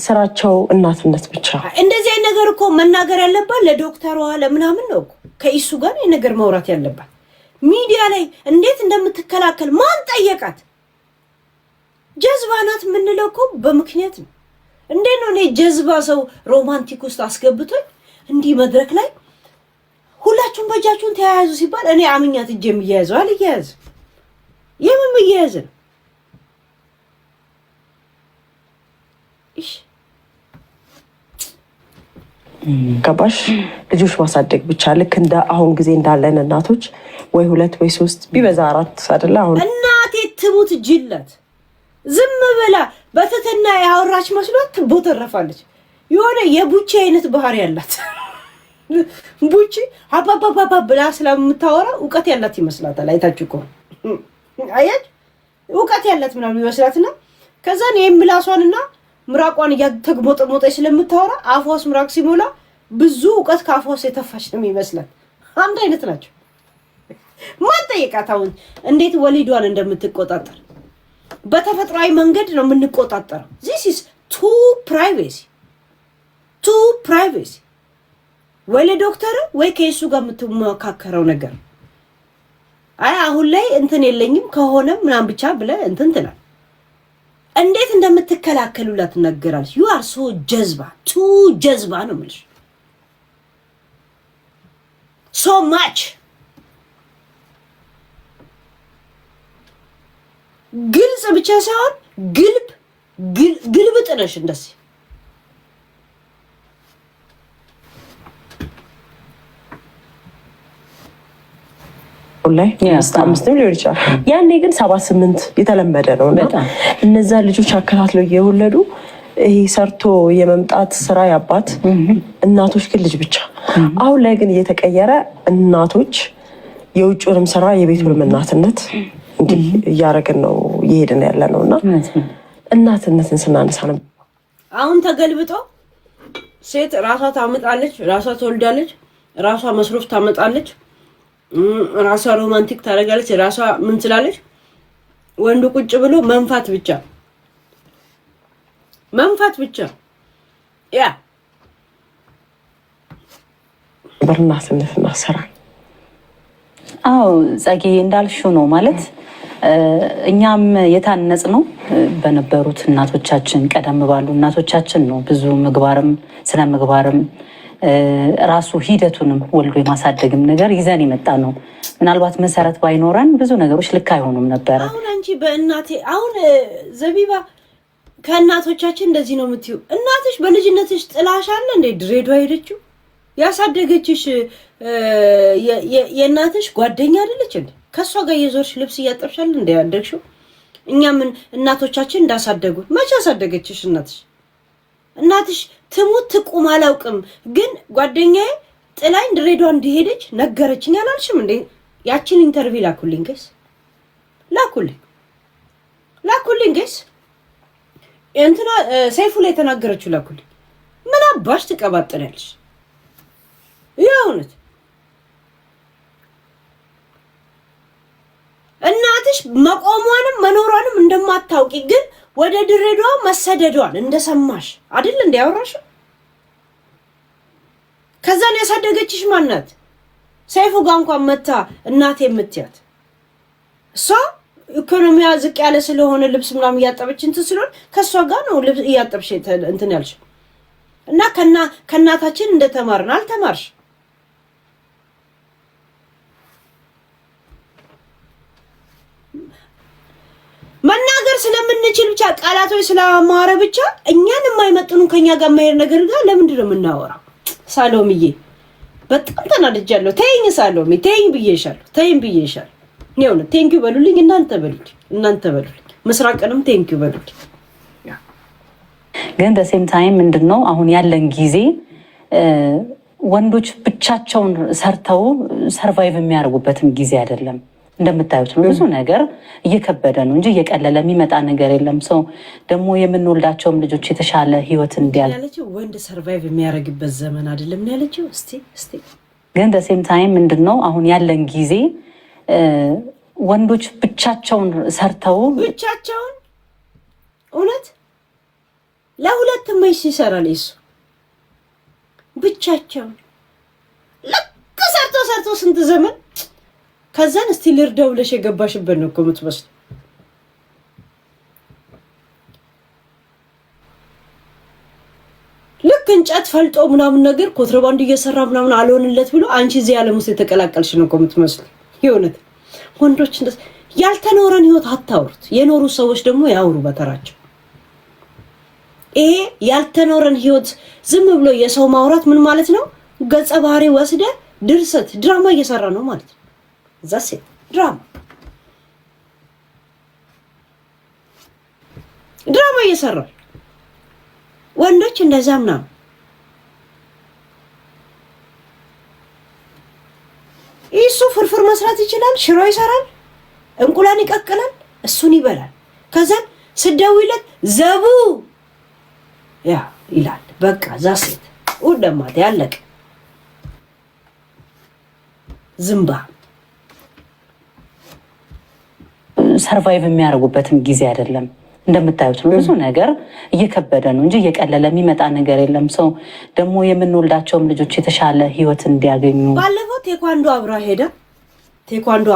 ስራቸው እናትነት ብቻ። እንደዚህ አይነት ነገር እኮ መናገር ያለባት ለዶክተሯ ለምናምን ነው እኮ ከኢሱ ጋር ነገር ማውራት ያለባት። ሚዲያ ላይ እንዴት እንደምትከላከል ማን ጠየቃት? ጀዝባ ናት የምንለው እኮ በምክንያት ነው። እንዴት ነው እኔ ጀዝባ ሰው ሮማንቲክ ውስጥ አስገብቶኝ እንዲህ መድረክ ላይ ሁላችሁም በእጃችሁን ተያያዙ ሲባል እኔ አምኛት እጄ የሚያያዘው አልያያዝ የምን የሚያያዝ ነው? ገባሽ? ልጆች ማሳደግ ብቻ ልክ እንደ አሁን ጊዜ እንዳለን እናቶች ወይ 2 ወይ 3 ቢበዛ 4 አይደለ? አሁን እናቴ ትሙት ጅላት ዝም ብላ በትትና ያወራች መስሏት ትቦተረፋለች። የሆነ የቡቺ አይነት ባህሪ ያላት ቡቺ አባባባባ ብላ ስለምታወራ እውቀት ያላት ይመስላታል። አይታችሁ እኮ አያች እውቀት ያላት ምናምን ይመስላትና ከዛን የምላሷንና ምራቋን እያተግሞጠሞጠች ስለምታወራ አፏስ ምራቅ ሲሞላ ብዙ እውቀት ከአፏስ የተፋች ነው የሚመስላት። አንድ አይነት ናቸው። ማን ጠየቃት አሁን እንዴት ወሊዷን እንደምትቆጣጠር? በተፈጥሯዊ መንገድ ነው የምንቆጣጠረው። this is too privacy ወይ ለዶክተር ወይ ከሱ ጋር የምትመካከረው ነገር አይ አሁን ላይ እንትን የለኝም ከሆነ ምናምን ብቻ ብለ እንትን ትላል። እንዴት እንደምትከላከሉላት ትነገራለች። you are so ጀዝባ too ጀዝባ ነው የምልሽ። so much ግልጽ ብቻ ሳይሆን ግልብጥ ነሽ እንደዚህ ላይ 5 ሊሆን ይችላል። ያኔ ግን 7-8 የተለመደ ነው እና እነዛ ልጆች አከታትለው እየወለዱ ይሄ ሰርቶ የመምጣት ስራ ያባት እናቶች ግን ልጅ ብቻ አሁን ላይ ግን እየተቀየረ እናቶች የውጭውንም ስራ የቤቱንም እናትነት እንዲህ እያደረግን ነው እየሄድን ያለ ነውና እናትነትን ስናነሳ ነው አሁን ተገልብጦ ሴት ራሷ ታመጣለች ራሷ ትወልዳለች ራሷ መስሩፍ ታመጣለች ራሷ ሮማንቲክ ታደርጋለች ራሷ ምን ትላለች ወንዱ ቁጭ ብሎ መንፋት ብቻ ያ በእናትነት እናሰራ አው ጸጊ እንዳልሽው ነው ማለት እኛም የታነጽ ነው በነበሩት እናቶቻችን ቀደም ባሉ እናቶቻችን ነው ብዙ ምግባርም ስለ ምግባርም ራሱ ሂደቱንም ወልዶ የማሳደግም ነገር ይዘን ይመጣ ነው ምናልባት መሰረት ባይኖረን ብዙ ነገሮች ልክ አይሆኑም ነበር አሁን አንቺ በእናቴ አሁን ዘቢባ ከእናቶቻችን እንደዚህ ነው የምትዩ እናትሽ በልጅነትሽ ጥላሽ አለ እንደ ድሬዳዋ ሄደችው ያሳደገችሽ የእናትሽ ጓደኛ አይደለች እንዴ ከሷ ጋር የዞርሽ ልብስ እያጠብሻል እንደ ያደግሽው እኛ ምን እናቶቻችን እንዳሳደጉ መቼ አሳደገችሽ እናትሽ ትሙት ትቁም አላውቅም ግን ጓደኛዬ ጥላኝ ድሬዳዋ እንደሄደች ነገረችኝ አላልሽም እንዴ ያችን ኢንተርቪው ላኩልኝ ጋይስ እንትና ሰይፉ ላይ ተናገረችው ላኩልኝ ምን አባሽ ትቀባጥሪያለሽ ያውነት እናትሽ መቆሟንም መኖሯንም እንደማታውቂ ግን ወደ ድሬዳዋ መሰደዷን እንደሰማሽ አይደል እንዲያወራሽ ከዛን ያሳደገችሽ ማናት ሰይፉ ጋር እንኳን መታ እናቴ የምትያት እሷ ኢኮኖሚያ ዝቅ ያለ ስለሆነ ልብስ ምናምን ያጠበች እንትን ስለሆነ ከሷ ጋር ነው ልብስ ያጠብሽ እንትን ያልሽ እና ከናታችን እንደተማርን አልተማርሽ መናገር ስለምንችል ብቻ ቃላቶች ስለማማረ ብቻ እኛን የማይመጥኑ ከኛ ጋር ማየር ነገር ጋር ለምንድን ነው የምናወራው ሳሎምዬ በጣም ተናድጃለሁ ተይኝ ሳሎሜ ተይኝ ብዬሻለሁ ነው ቴንክ ዩ በሉልኝ እናንተ በሉልኝ ምስራቅንም ቴንክ ዩ በሉልኝ ግን በሴም ታይም ምንድነው አሁን ያለን ጊዜ ወንዶች ብቻቸውን ሰርተው ሰርቫይቭ የሚያደርጉበትም ጊዜ አይደለም እንደምታዩት ነው ብዙ ነገር እየከበደ ነው እንጂ እየቀለለ የሚመጣ ነገር የለም ሰው ደግሞ የምንወልዳቸውም ልጆች የተሻለ ህይወት እንዲያል ያለችው ወንድ ሰርቫይቭ የሚያደርግበት ዘመን አይደለም ነው ያለችው እስቲ ግን በሴም ታይም ምንድነው አሁን ያለን ጊዜ ወንዶች ብቻቸውን ሰርተው እውነት ለሁለት ማይስ ይሰራል እሱ ብቻቸውን ለካ ሰርቶ ስንት ዘመን ከዛን እስቲ ልርዳው ብለሽ የገባሽበት ነው እኮ የምትመስለው ልክ እንጨት ፈልጦ ምናምን ነገር ኮንትራባንድ እየሰራ ምናምን አልሆንለት ብሎ አንቺ እዚህ ያለ ሙስ የተቀላቀልሽ ነው እኮ የምትመስለው ይሁንት ወንዶች እንደዚህ ያልተኖረን ህይወት አታውሩት የኖሩ ሰዎች ደግሞ ያውሩ በተራቸው ይሄ ያልተኖረን ህይወት ዝም ብሎ የሰው ማውራት ምን ማለት ነው ገጸ ባህሪ ወስደ ድርሰት ድራማ እየሰራ ነው ማለት ነው ዛሴ ድራማ እየሰራ ወንዶች እንደዛም ነው እሱ ፍርፍር መስራት ይችላል ሽሮ ይሰራል እንቁላል ይቀቅላል እሱን ይበላል ከዛ ስደውይለት ዘቡ ያ ይላል በቃ ዛሴት ወደማት ያለቀ ዝምባ ሰርቫይቭ የሚያደርጉበትም ጊዜ አይደለም እንደምታዩት ነው ብዙ ነገር እየከበደ ነው እንጂ እየቀለለ የሚመጣ ነገር የለም ሰው ደግሞ የምንወልዳቸውም ልጆች የተሻለ ህይወት እንዲያገኙ ባለፈው ቴኳንዶ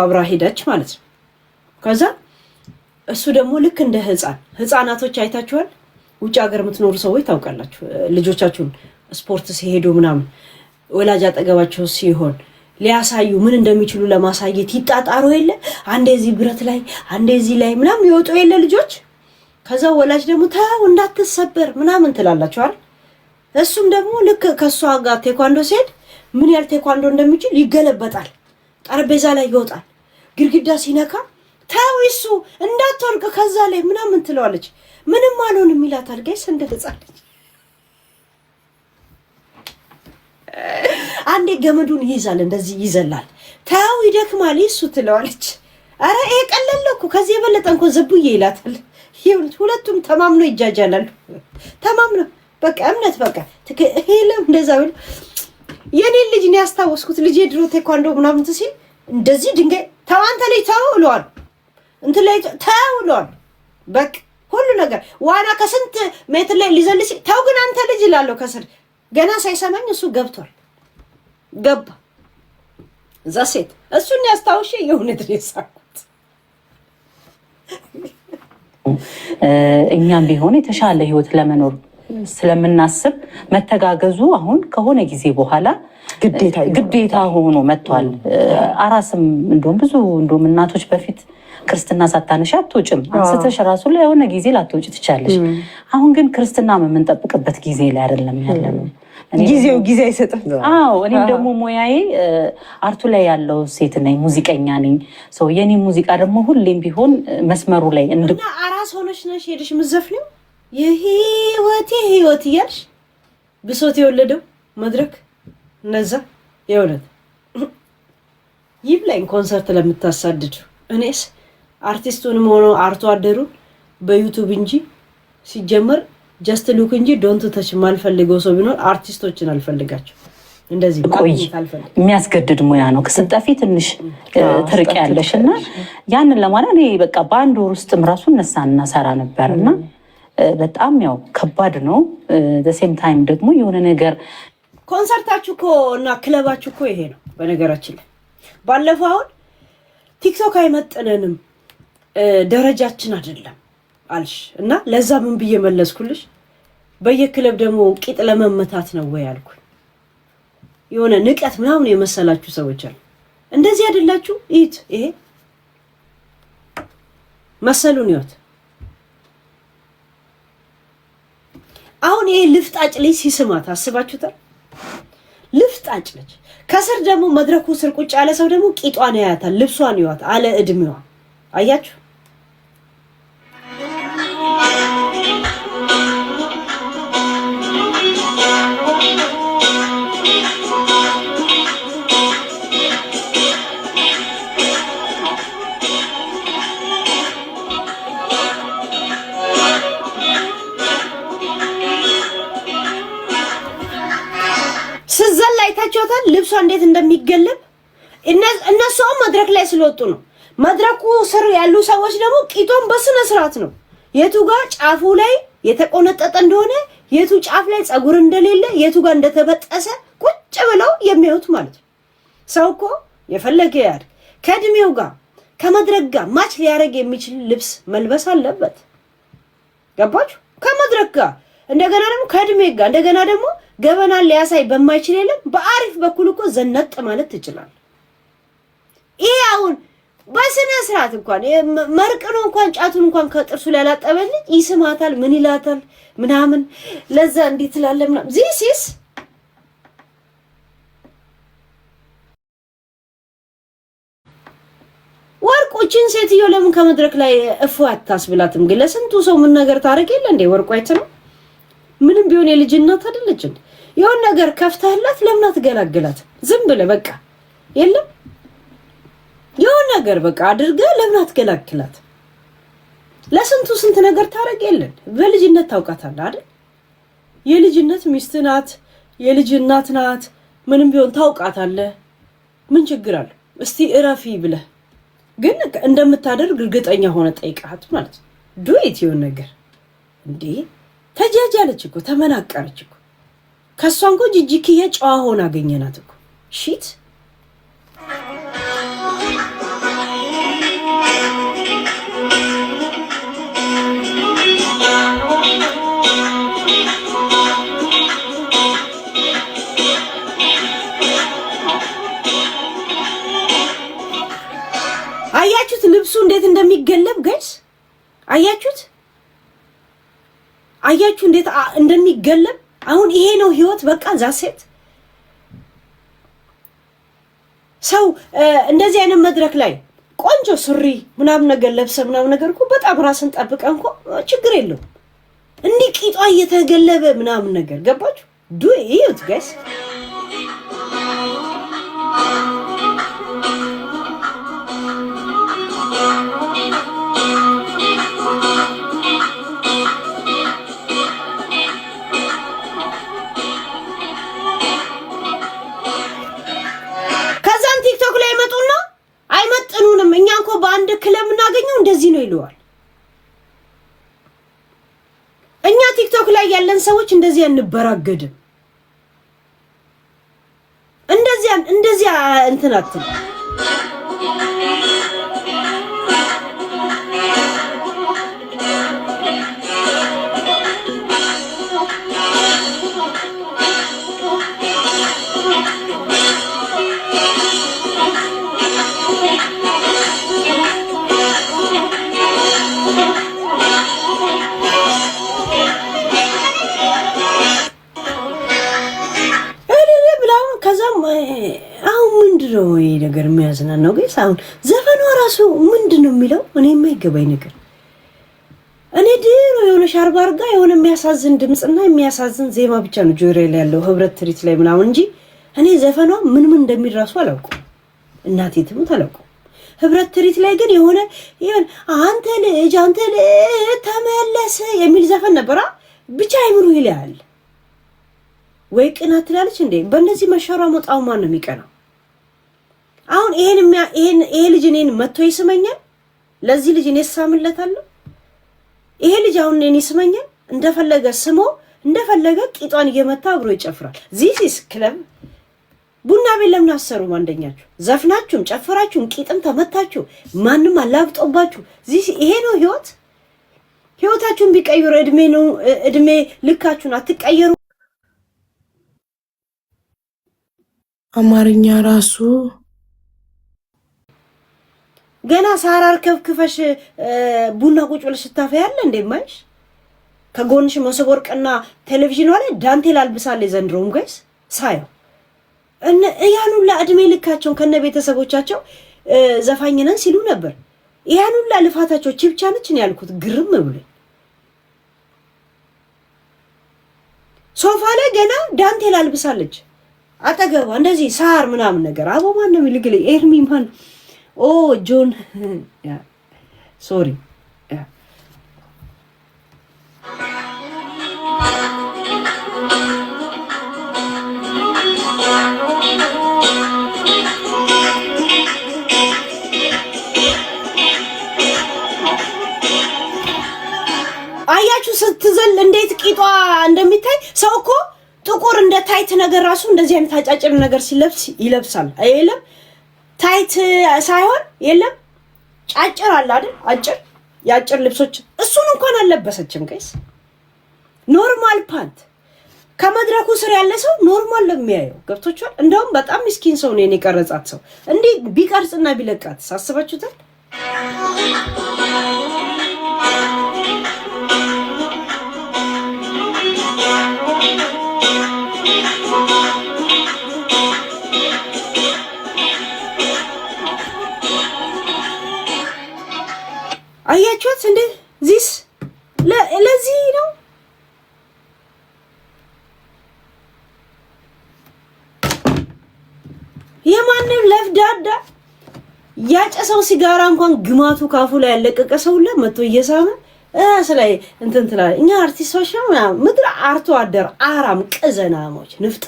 አብራ ሄደች ማለት ነው ከዛ እሱ ደግሞ ልክ እንደ ህፃናቶች አይታችኋል ውጭ ሀገር የምትኖሩ ሰዎች ታውቃላችሁ ልጆቻችሁን ስፖርት ሲሄዱ ምናምን ወላጅ አጠገባቸው ሲሆን ሊያሳዩ ምን እንደሚችሉ ለማሳየት ይጣጣሩ የለ አንዴ እዚህ ብረት ላይ አንዴ እዚህ ላይ ምናምን ይወጡ የለ ልጆች ከዛ ወላጅ ደግሞ ታው እንዳትሰበር ምናምን ትላላችኋል እሱም ደግሞ ልክ ከሷ ጋር ቴኳንዶ ሲሄድ ምን ያህል ቴኳንዶ እንደሚችል ይገለበጣል ጠረጴዛ ላይ ይወጣል ግድግዳ ሲነካ ታው እሱ እንዳትወርቅ ከዛ ላይ ምናምን ትለዋለች ምንም አልሆንም ይላታል ጋይስ እንደተጻለች አንዴ ገመዱን ይይዛል እንደዚህ ይዘላል ታው ይደክማል እሱ ትለዋለች አረ ይሄ ቀለለኩ ከዚህ የበለጠ እንኳን ዘቡዬ ይላታል ሁለቱም ተማምኖ ይጃጃላሉ ተማምኖ በቃ እምነት በቃ ሄለም እንደዛ ብሎ የኔ ልጅ ነው ያስታወስኩት ልጅ ድሮ ቴኳንዶ ምናምን ሲል እንደዚህ ድንጋይ ታዋንተ ላይ ታውሏል እንት ላይ ታውሏል በቃ ሁሉ ነገር ዋና ከስንት ሜትር ላይ ሊዘልስ ታው ግን አንተ ልጅ ይላለው ከስር ገና ሳይሰማኝ እሱ ገብቷል ገባ እዛ ሴት እሱን ያስታውሽ የሆነ ድሬሳኩት እኛም ቢሆን የተሻለ ህይወት ለመኖር ስለምናስብ መተጋገዙ አሁን ከሆነ ጊዜ በኋላ ግዴታ ሆኖ መጥቷል አራስም እንደውም ብዙ እንደውም እናቶች በፊት ክርስትና ሳታነሽ አትወጭም አንስተሽ ራሱ ላይ የሆነ ጊዜ ላትወጭ ትቻለሽ አሁን ግን ክርስትና የምንጠብቅበት ጊዜ ላይ አይደለም ያለነው ጊዜ አይሰጥም አዎ እኔም ደግሞ ሞያዬ አርቱ ላይ ያለው ሴት ነኝ ሙዚቀኛ ነኝ ሰው የኔ ሙዚቃ ደግሞ ሁሌም ቢሆን መስመሩ ላይ እና አራስ ሆነሽ ነሽ ሄድሽ ምዘፍኒው የህይወት ያልሽ ብሶት የወለደው መድረክ ነዛ የወለደ ይብላኝ ኮንሰርት ለምታሳድዱ እኔስ አርቲስቱንም ሆኖ አርቱ አደሩን በዩቲዩብ እንጂ ሲጀመር ጀስት ሉክ እንጂ ዶንት ተች ማልፈልገው ሰው ቢኖር አርቲስቶችን አልፈልጋቸው እንደዚህ የሚያስገድድ ሙያ ነው ከስጠፊ ትንሽ ትርቅ ያለሽና ያንን ለማለት እኔ በቃ በአንድ ወር ውስጥም ራሱ ነሳና ሰራ ነበርና በጣም ያው ከባድ ነው the same time ደግሞ የሆነ ነገር ኮንሰርታችሁ እና ክለባችሁ ይሄ ነው በነገራችን ላይ ባለፈው አሁን ቲክቶክ አይመጥነንም ደረጃችን አይደለም አልሽ እና ለዛ ምን ብዬ መለስኩልሽ በየክለብ ደግሞ ቂጥ ለመመታት ነው ወይ አልኩ የሆነ ንቀት ምናምን የመሰላችሁ ሰዎች አሉ እንደዚህ አይደላችሁ እት ይሄ መሰሉን ይወት አሁን ይሄ ልፍጣጭ ልጅ ሲስማት አስባችሁታል ልፍጣጭ ልጅ ከስር ደግሞ መድረኩ ስር ቁጭ ያለ ሰው ደግሞ ቂጧን ያያታል ልብሷን ይዋት አለ እድሜዋ አያችሁ ታቸውታል ልብሷ እንዴት እንደሚገለብ እነሱ መድረክ ላይ ስለወጡ ነው መድረኩ ስር ያሉ ሰዎች ደግሞ ቂጦን በስነ ስርዓት ነው የቱ ጋር ጫፉ ላይ የተቆነጠጠ እንደሆነ የቱ ጫፍ ላይ ጸጉር እንደሌለ የቱ ጋር እንደተበጠሰ ቁጭ ብለው የሚያዩት ማለት ነው ሰው እኮ የፈለገ ያድ ከእድሜው ጋር ከመድረክ ጋር ማች ሊያረግ የሚችል ልብስ መልበስ አለበት ገባችሁ ከመድረክ ጋር እንደገና ደግሞ ከእድሜ ጋር እንደገና ደግሞ ገበና ሊያሳይ በማይችል የለም በአሪፍ በኩል እኮ ዘነጥ ማለት ትችላል ይሄ አሁን በስነ ስርዓት እንኳን መርቅኖ እንኳን ጫቱን እንኳን ከጥርሱ ላይ ያላጠበልኝ ይስማታል ምን ይላታል ምናምን ለዛ እንዴት ትላለምና ዚሲስ ወርቁችን ሴትዮ ለምን ከመድረክ ላይ እፉ አታስብላትም ግን ለስንቱ ሰው ምን ነገር ታረግ የለ እንዴ ወርቁ አይተነው ምንም ቢሆን የልጅ እናት አይደለች እንዴ የሆነ ነገር ከፍታህላት ለምን አትገላግላት ዝም ብለ በቃ የለም የሆነ ነገር በቃ አድርገ ለምን አትገላግላት ለስንቱ ስንት ነገር ታረግ የለን በልጅነት ታውቃታለህ አይደል የልጅነት ሚስት ናት የልጅ እናት ናት ምንም ቢሆን ታውቃታለህ ምን ችግር አለ እስቲ እረፊ ብለ ግን እንደምታደርግ እርግጠኛ ሆነ ጠይቃት ማለት ዱኢት የሆነ ነገር እንዴ ተጃጃለች እኮ ተመናቀረች እኮ ከሷን እኮ ጂጂኪያ ጨዋ ሆና አገኘናት እኮ ሺት አያችሁት ልብሱ እንዴት እንደሚገለብ ጋይስ አያችሁት እንዴት እንደሚገለብ አሁን ይሄ ነው ህይወት በቃ ዛሴት ሰው እንደዚህ አይነት መድረክ ላይ ቆንጆ ሱሪ ምናምን ነገር ለብሰ ምናምን ነገር እኮ በጣም ራስን ጠብቀን እኮ ችግር የለውም እንዲህ ቂጧ እየተገለበ ምናምን ነገር ገባችሁ ዱ ይዩት ጋይስ እንደዚህ ነው ይለዋል። እኛ ቲክቶክ ላይ ያለን ሰዎች እንደዚህ አንበራገድም። እንደዚህ እንትን አትል። አሁን ምንድነው ይሄ ነገር የሚያዝናናው? ግን አሁን ዘፈኗ ራሱ ምንድነው የሚለው እኔ የማይገባኝ ነገር። እኔ ድሮ የሆነ ሻርባ አርጋ የሆነ የሚያሳዝን ድምጽና የሚያሳዝን ዜማ ብቻ ነው ጆሮዬ ላይ ያለው ህብረት ትሪት ላይ ምናምን እንጂ እኔ ዘፈኗ ምን እንደሚል ራሱ አላውቅም። እናቴ ትሙት አላውቅም። ህብረት ትሪት ላይ ግን የሆነ አንተ ልጅ ተመለስ የሚል ዘፈን ነበራ። ብቻ አይምሩ ይላል ወይ ቅናት ትላለች እንዴ? በእነዚህ መሸራ መጣው ማን ነው የሚቀናው? አሁን ይሄ ልጅ እኔን መጥቶ ይስመኛል። ለዚህ ልጅ እኔ ሳምለታለሁ። ይሄ ልጅ አሁን እኔን ይስመኛል። እንደፈለገ ስሞ እንደፈለገ ቂጧን እየመታ አብሮ ይጨፍራል። ዚስ ክለብ ቡና ቤት ለምን አሰሩም? አንደኛችሁ ዘፍናችሁም ጨፈራችሁም ቂጥም ተመታችሁ ማንም አላብጦባችሁ ይሄ ነው ህይወት። ህይወታችሁን ቢቀይሩ እድሜ ልካችሁን አትቀየሩ። አማርኛ ራሱ ገና ሳራር ከፍክፈሽ ቡና ቁጭ ብለሽ ስታፈያለ እንደማይሽ ከጎንሽ መሶብ ወርቅና ቴሌቪዥን ላይ ዳንቴል አልብሳለች። ዘንድሮም ጋይስ ሳየው ያኑ ለእድሜ ልካቸው ከነ ቤተሰቦቻቸው ዘፋኝ ነን ሲሉ ነበር። ያኑ ለልፋታቸው ቺፕቻ ነች ነው ያልኩት። ግርም ብሎኝ ሶፋ ላይ ገና ዳንቴል አልብሳለች። አጠገቧ እንደዚህ ሳር ምናምን ነገር አቦ ማን ነው የሚልግል? ኤርሚ ማን? ኦ ጆን ያ ሶሪ ያ አያችሁ ስትዘል እንዴት ቂጧ እንደሚታይ ሰው እኮ ጥቁር እንደ ታይት ነገር ራሱ እንደዚህ አይነት አጫጭር ነገር ሲለብስ ይለብሳል። አይለም ታይት ሳይሆን የለም ጫጭር አለ አይደል? አጭር ያጭር ልብሶች እሱን እንኳን አልለበሰችም ጋይስ። ኖርማል ፓንት ከመድረኩ ስር ያለ ሰው ኖርማል ለሚያየው ገብቶቻል። እንደውም በጣም ምስኪን ሰው ነው የቀረጻት ሰው እንዴ ቢቀርጽና ቢለቃት ሳስባችሁታል? አያችሁት እንዴ? ዚስ ለዚህ ነው የማንም ለፍዳዳ ያጨሰው ሲጋራ እንኳን ግማቱ ካፉ ላይ ያለቀቀ ሰው ለመቶ እየሳመ ስለይ እንትን ትላለህ። እኛ አርቲስቶች ነው ምድር አርቶ አደር አራም ቅዘናሞች ንፍጣ።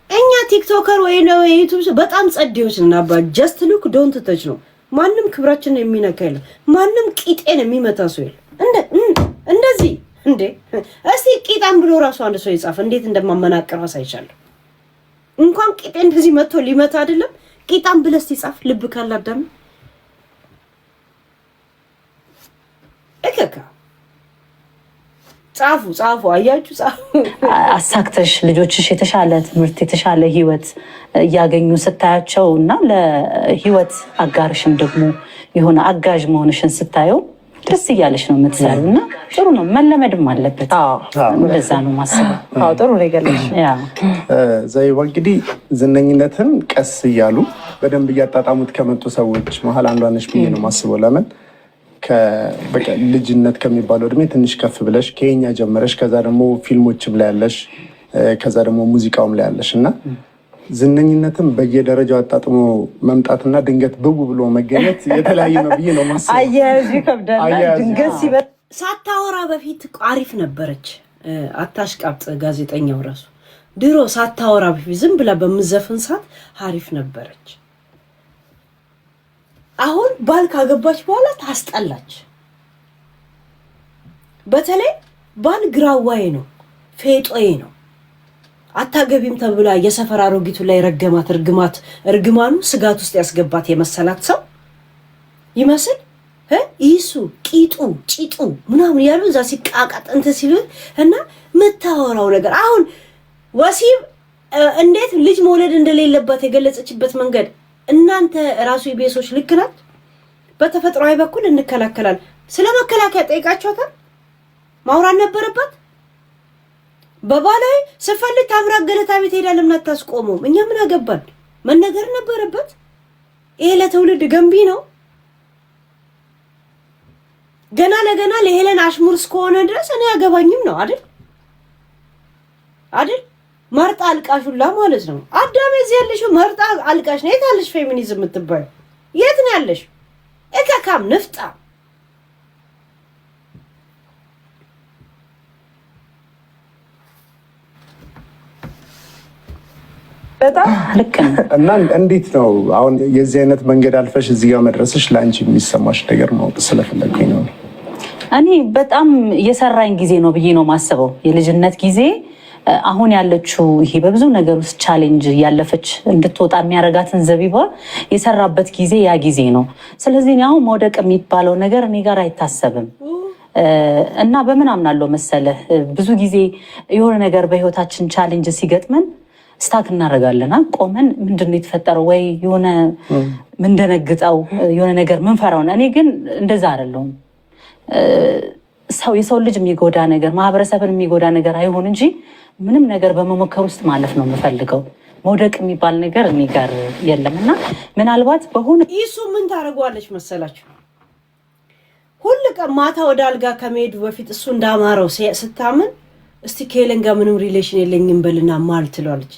እኛ ቲክቶከር ወይ ነው ዩቲዩብ በጣም ጸዴዎች ነን። አባ ጀስት ሉክ ዶንት ተች ነው። ማንም ክብራችንን የሚነካ የለም። ማንም ቂጤን የሚመታ ሰው የለም። እንደዚህ እንዴ እስቲ ቂጣን ብሎ ራሱ አንድ ሰው ይጻፍ። እንዴት እንደማመናቀር አሳይቻለሁ። እንኳን ቂጤ እንደዚህ መጥቶ ሊመታ አይደለም ቂጣን ብለስ ይጻፍ። ልብ ካላዳም እከካ ጻፉ አያችሁ ጻፉ። አሳክተሽ ልጆችሽ የተሻለ ትምህርት የተሻለ ህይወት እያገኙ ስታያቸው እና ለህይወት አጋርሽም ደግሞ የሆነ አጋዥ መሆንሽን ስታየው ደስ እያለሽ ነው የምትሰሪው እና ጥሩ ነው፣ መለመድም አለበት። እንደዛ ነው ማሰብ። ጥሩ ነው የገለጽሽ። ዘይዋ እንግዲህ ዝነኝነትን ቀስ እያሉ በደንብ እያጣጣሙት ከመጡ ሰዎች መሀል አንዷ ነሽ ብዬ ነው ማስበው። ለምን በቃ ልጅነት ከሚባለው እድሜ ትንሽ ከፍ ብለሽ ከኛ ጀመረሽ፣ ከዛ ደግሞ ፊልሞችም ላይ ያለሽ፣ ከዛ ደግሞ ሙዚቃውም ላይ ያለሽ እና ዝነኝነትን በየደረጃው አጣጥሞ መምጣትና ድንገት ብጉ ብሎ መገኘት የተለያየ ነው ብዬ ነው ማስበው። አያያዙ ይከብዳል። ድንገት ሲበጥ ሳታወራ በፊት አሪፍ ነበረች። አታሽቃብጥ ጋዜጠኛው ራሱ ድሮ ሳታወራ በፊት ዝም ብላ በመዘፈን ሰዓት አሪፍ ነበረች። አሁን ባል ካገባች በኋላ ታስጠላች። በተለይ ባል ግራዋዬ ነው ፌጦዬ ነው አታገቢም ተብላ የሰፈር አሮጊቱ ላይ ረገማት እርግማኑ ስጋት ውስጥ ያስገባት የመሰላት ሰው ይመስል ይሱ ቂጡ ጪጡ ምናምን ያሉ እዛ ሲቃቃጥ እንተ ሲሉ እና መታወራው ነገር አሁን ወሲብ እንዴት ልጅ መውለድ እንደሌለበት የገለጸችበት መንገድ እናንተ ራሱ ኢቢኤሶች ልክ ናት። በተፈጥሯዊ በኩል እንከላከላል። ስለመከላከያ ጠይቃችኋታል? ማውራት ነበረባት። በባላይ ስፈልግ ታምራ ገለታ ቤት ሄዳ ለምን አታስቆሙም? እኛ ምን አገባን? መነገር ነበረበት። ይሄ ለትውልድ ገንቢ ነው። ገና ለገና ለሄለን አሽሙር እስከሆነ ድረስ እኔ ያገባኝም ነው አይደል? መርጣ አልቃሹላ ማለት ነው። አዳሜ እዚህ ያለሽው መርጣ አልቃሽ ነው። የት አለሽ ፌሚኒዝም የምትባይ? የት ነው ያለሽ? እካካም ንፍጣ በጣም ልክ ነው። እና እንዴት ነው አሁን የዚህ አይነት መንገድ አልፈሽ እዚህ ጋር መድረስሽ ለአንቺ የሚሰማሽ ነገር ማወቅ ስለፈለግኩኝ ነው። እኔ በጣም የሰራኝ ጊዜ ነው ብዬ ነው ማስበው። የልጅነት ጊዜ አሁን ያለችው ይሄ በብዙ ነገር ውስጥ ቻሌንጅ ያለፈች እንድትወጣ የሚያረጋትን ዘቢባ የሰራበት ጊዜ ያ ጊዜ ነው። ስለዚህ አሁን መውደቅ የሚባለው ነገር እኔ ጋር አይታሰብም። እና በምን አምናለሁ መሰለህ ብዙ ጊዜ የሆነ ነገር በህይወታችን ቻሌንጅ ሲገጥመን ስታክ እናደርጋለን። ቆመን ምንድነው የተፈጠረው ወይ የሆነ ምንደነግጠው የሆነ ነገር ምንፈራው። እኔ ግን እንደዛ አይደለሁም። የሰው ልጅ የሚጎዳ ነገር ማህበረሰብን የሚጎዳ ነገር አይሆን እንጂ ምንም ነገር በመሞከር ውስጥ ማለፍ ነው የምፈልገው። መውደቅ የሚባል ነገር እኔ ጋር የለምና ምናልባት በሆነ ይሱ ምን ታደርጓለች መሰላችሁ? ሁሉ ቀን ማታ ወደ አልጋ ከመሄዱ በፊት እሱ እንዳማረው ስታምን እስቲ ከሄለን ጋር ምንም ሪሌሽን የለኝም በልና ማል ትሏለች።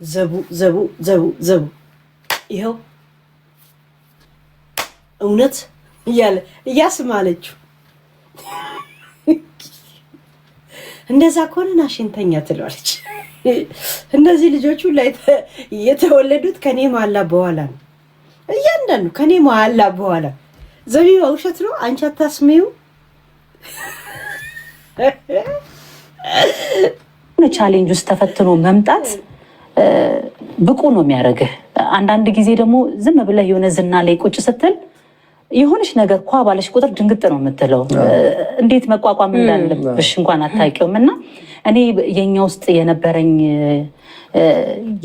ዘቡ ይኸው እውነት እያለ እያስማለችው እንደዛ ከሆነ ናሽንተኛ ትሏለች። እነዚህ ልጆቹ ላይ የተወለዱት ከኔ ማላ በኋላ ነው። እያንዳንዱ ከኔ ማላ በኋላ ዘቢባ ውሸት ነው። አንቺ አታስሚው። ቻሌንጅ ውስጥ ተፈትኖ መምጣት ብቁ ነው የሚያደርግህ። አንዳንድ ጊዜ ደግሞ ዝም ብለህ የሆነ ዝና ላይ ቁጭ ስትል የሆነች ነገር ኳ ባለሽ ቁጥር ድንግጥ ነው የምትለው። እንዴት መቋቋም እንዳለብሽ እንኳን አታውቂውም። እና እኔ የኛ ውስጥ የነበረኝ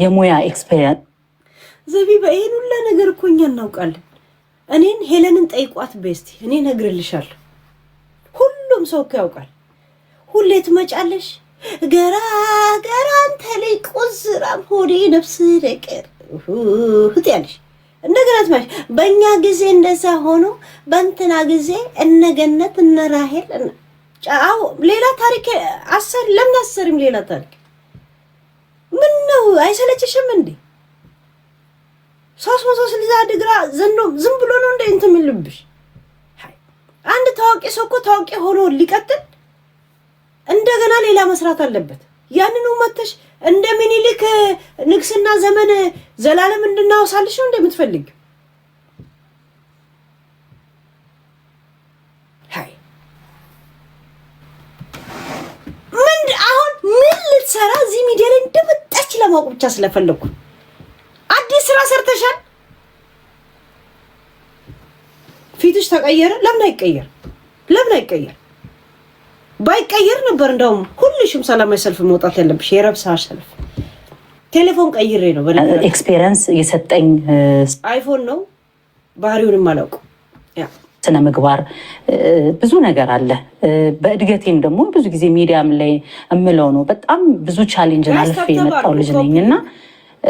የሙያ ኤክስፔሪየንስ ዘቢባ ይሄን ሁሉ ነገር እኮ እኛ እናውቃለን። እኔን ሄለንን ጠይቋት ቤስቲ እኔ እነግርልሻለሁ። ሁሉም ሰው እኮ ያውቃል። ሁሌ ትመጫለሽ ገራ አንተ ላይ ቁዝራም ሆዴ ነፍስ ደቀር ያለሽ እንደገና ትመጪ። በእኛ ጊዜ እንደዛ ሆኖ በእንትና ጊዜ እነገነት እነራሄል ጫው ሌላ ታሪክ ለምን አሰርም ሌላ ታሪክ ምን ነው አይሰለችሽም እንዴ? 360 ዲግሪ ዝም ብሎ ነው እንደ እንትን የሚልብሽ። አንድ ታዋቂ ሰው እኮ ታዋቂ ሆኖ ሊቀጥል እንደገና ሌላ መስራት አለበት። ያንኑ መተሽ እንደ ምኒልክ ንግስና ዘመን ዘላለም እንድናወሳልሽ ነው እንደምትፈልግ? አሁን ምን ልትሰራ እዚህ ሚዲያ ላይ እንደመጣች ለማወቅ ብቻ ስለፈለኩ አዲስ ስራ ሰርተሻል። ፊትሽ ተቀየረ። ለምን አይቀየር? ባይቀየር ነበር እንደውም ሁሉሽም ሰላማዊ ሰልፍ መውጣት ያለብሽ። የረብሳ ሰልፍ ቴሌፎን ቀይሬ ነው ኤክስፒሪየንስ የሰጠኝ አይፎን ነው። ባህሪውንም አላውቅም። ስነ ምግባር ብዙ ነገር አለ። በእድገቴም ደግሞ ብዙ ጊዜ ሚዲያም ላይ እምለው ነው በጣም ብዙ ቻሌንጅን አልፌ የመጣው ልጅ ነኝና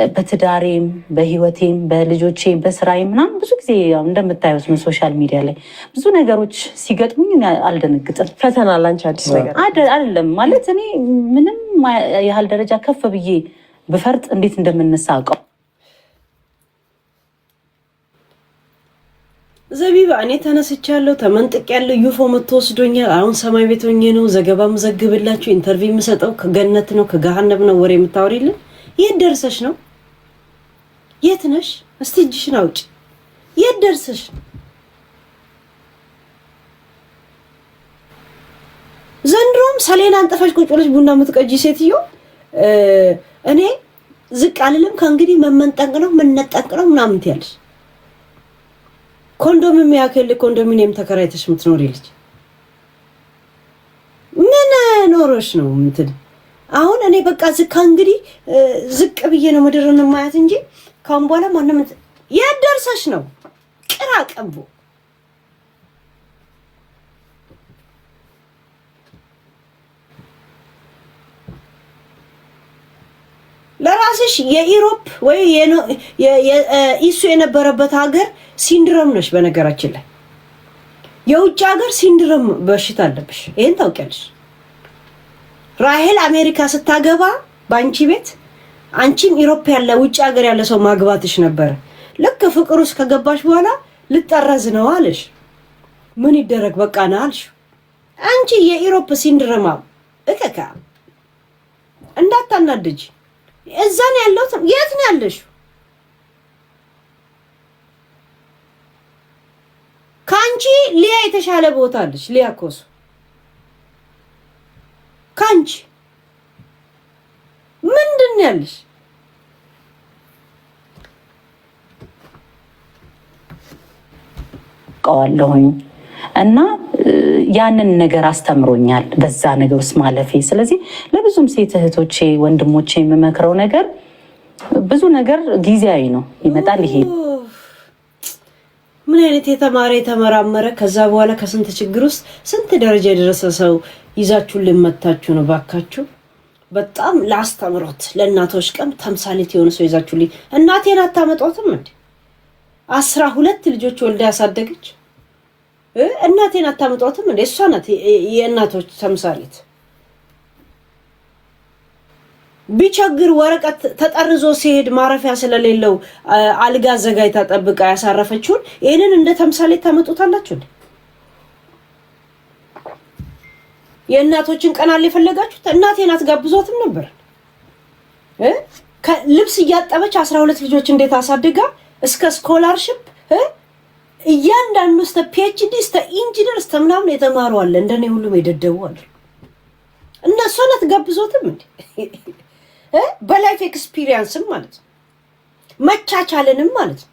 በትዳሬም በህይወቴም በልጆቼም በስራዬም ምናምን ብዙ ጊዜ እንደምታዩት ነው ሶሻል ሚዲያ ላይ ብዙ ነገሮች ሲገጥሙኝ አልደነግጥም። ፈተና ላንቺ አዲስ ነገር አይደለም ማለት እኔ ምንም ያህል ደረጃ ከፍ ብዬ ብፈርጥ እንዴት እንደምንሳቀው ዘቢባ እኔ ተነስቻለሁ፣ ተመንጥቄያለሁ። ዩፎ የምትወስዶኛል። አሁን ሰማይ ቤት ሆኜ ነው ዘገባ መዘግብላችሁ፣ ኢንተርቪው የምሰጠው። ከገነት ነው ከገሃነም ነው ወሬ የምታወሪልን? የት ደርሰሽ ነው? የት ነሽ? እስቲ እጅሽን አውጪ። የደርሰሽ ዘንድሮም ሰሌን አንጠፋሽ ቁጭ ብለሽ ቡና የምትቀጂ ሴትዮ እኔ ዝቅ አልልም ከእንግዲህ መመንጠቅ ነው መነጠቅ ነው ምናምን ትያለሽ። ኮንዶም የሚያክል ኮንዶሚኒየም ተከራይተሽ የምትኖሪ ልጅ ምን ኖሮሽ ነው እንትን? አሁን እኔ በቃ ዝቅ እንግዲህ ዝቅ ብዬ ነው ምድርን ማያት እንጂ ካሁን በኋላ ማንንም ያደርሰሽ ነው ቅራ ቀንቦ ለራስሽ የኢሮፕ ወይ የኢሱ የነበረበት ሀገር ሲንድሮም ነሽ። በነገራችን ላይ የውጭ ሀገር ሲንድሮም በሽታ አለብሽ። ይሄን ታውቂያለሽ። ራሄል አሜሪካ ስታገባ ባንቺ ቤት አንቺም ኢሮፕ ያለ ውጭ ሀገር ያለ ሰው ማግባትሽ ነበር። ልክ ፍቅር ውስጥ ከገባሽ በኋላ ልጠረዝ ነው አለሽ። ምን ይደረግ በቃ ነው አልሽ። አንቺ የኢሮፕ ሲንድሮም እከካ እንዳታናድጂ። እዛ ነው ያለው። የት ነው ያለሽ? ካንቺ ሊያ የተሻለ ቦታ አለሽ። ሊያ ኮሱ ካንቺ ምንድን ነው ያለሽ? ቀዋለሁኝ እና ያንን ነገር አስተምሮኛል በዛ ነገር ውስጥ ማለፌ። ስለዚህ ለብዙም ሴት እህቶቼ ወንድሞቼ የምመክረው ነገር ብዙ ነገር ጊዜያዊ ነው፣ ይመጣል ይሄ። ምን አይነት የተማረ የተመራመረ ከዛ በኋላ ከስንት ችግር ውስጥ ስንት ደረጃ የደረሰ ሰው ይዛችሁን ልመታችሁ ነው ባካችሁ። በጣም ላስተምሮት ለእናቶች ቀን ተምሳሌት የሆነ ሰው ይዛችሁልኝ። እናቴን አታመጧትም እንዴ? 12 ልጆች ወልዳ ያሳደገች እናቴን አታመጧትም እንዴ? እሷ ናት የእናቶች ተምሳሌት። ቢቸግር ወረቀት ተጠርዞ ሲሄድ ማረፊያ ስለሌለው አልጋ አዘጋጅታ ጠብቃ ያሳረፈችውን ይሄንን እንደ ተምሳሌት ታመጡታላችሁ እንዴ? የእናቶችን ቀናል የፈለጋችሁት እናቴን አትጋብዟትም ነበር? ልብስ እያጠበች 12 ልጆች እንዴት አሳድጋ እስከ ስኮላርሺፕ እያንዳንዱ እስከ ፒኤችዲ እስከ ኢንጂነር እስከ ምናምን የተማሩ አለ። እንደኔ ሁሉም የደደቡ አለ። እነሱን አትጋብዟትም እንዴ? በላይፍ ኤክስፒሪየንስም ማለት ነው መቻቻልንም ማለት ነው።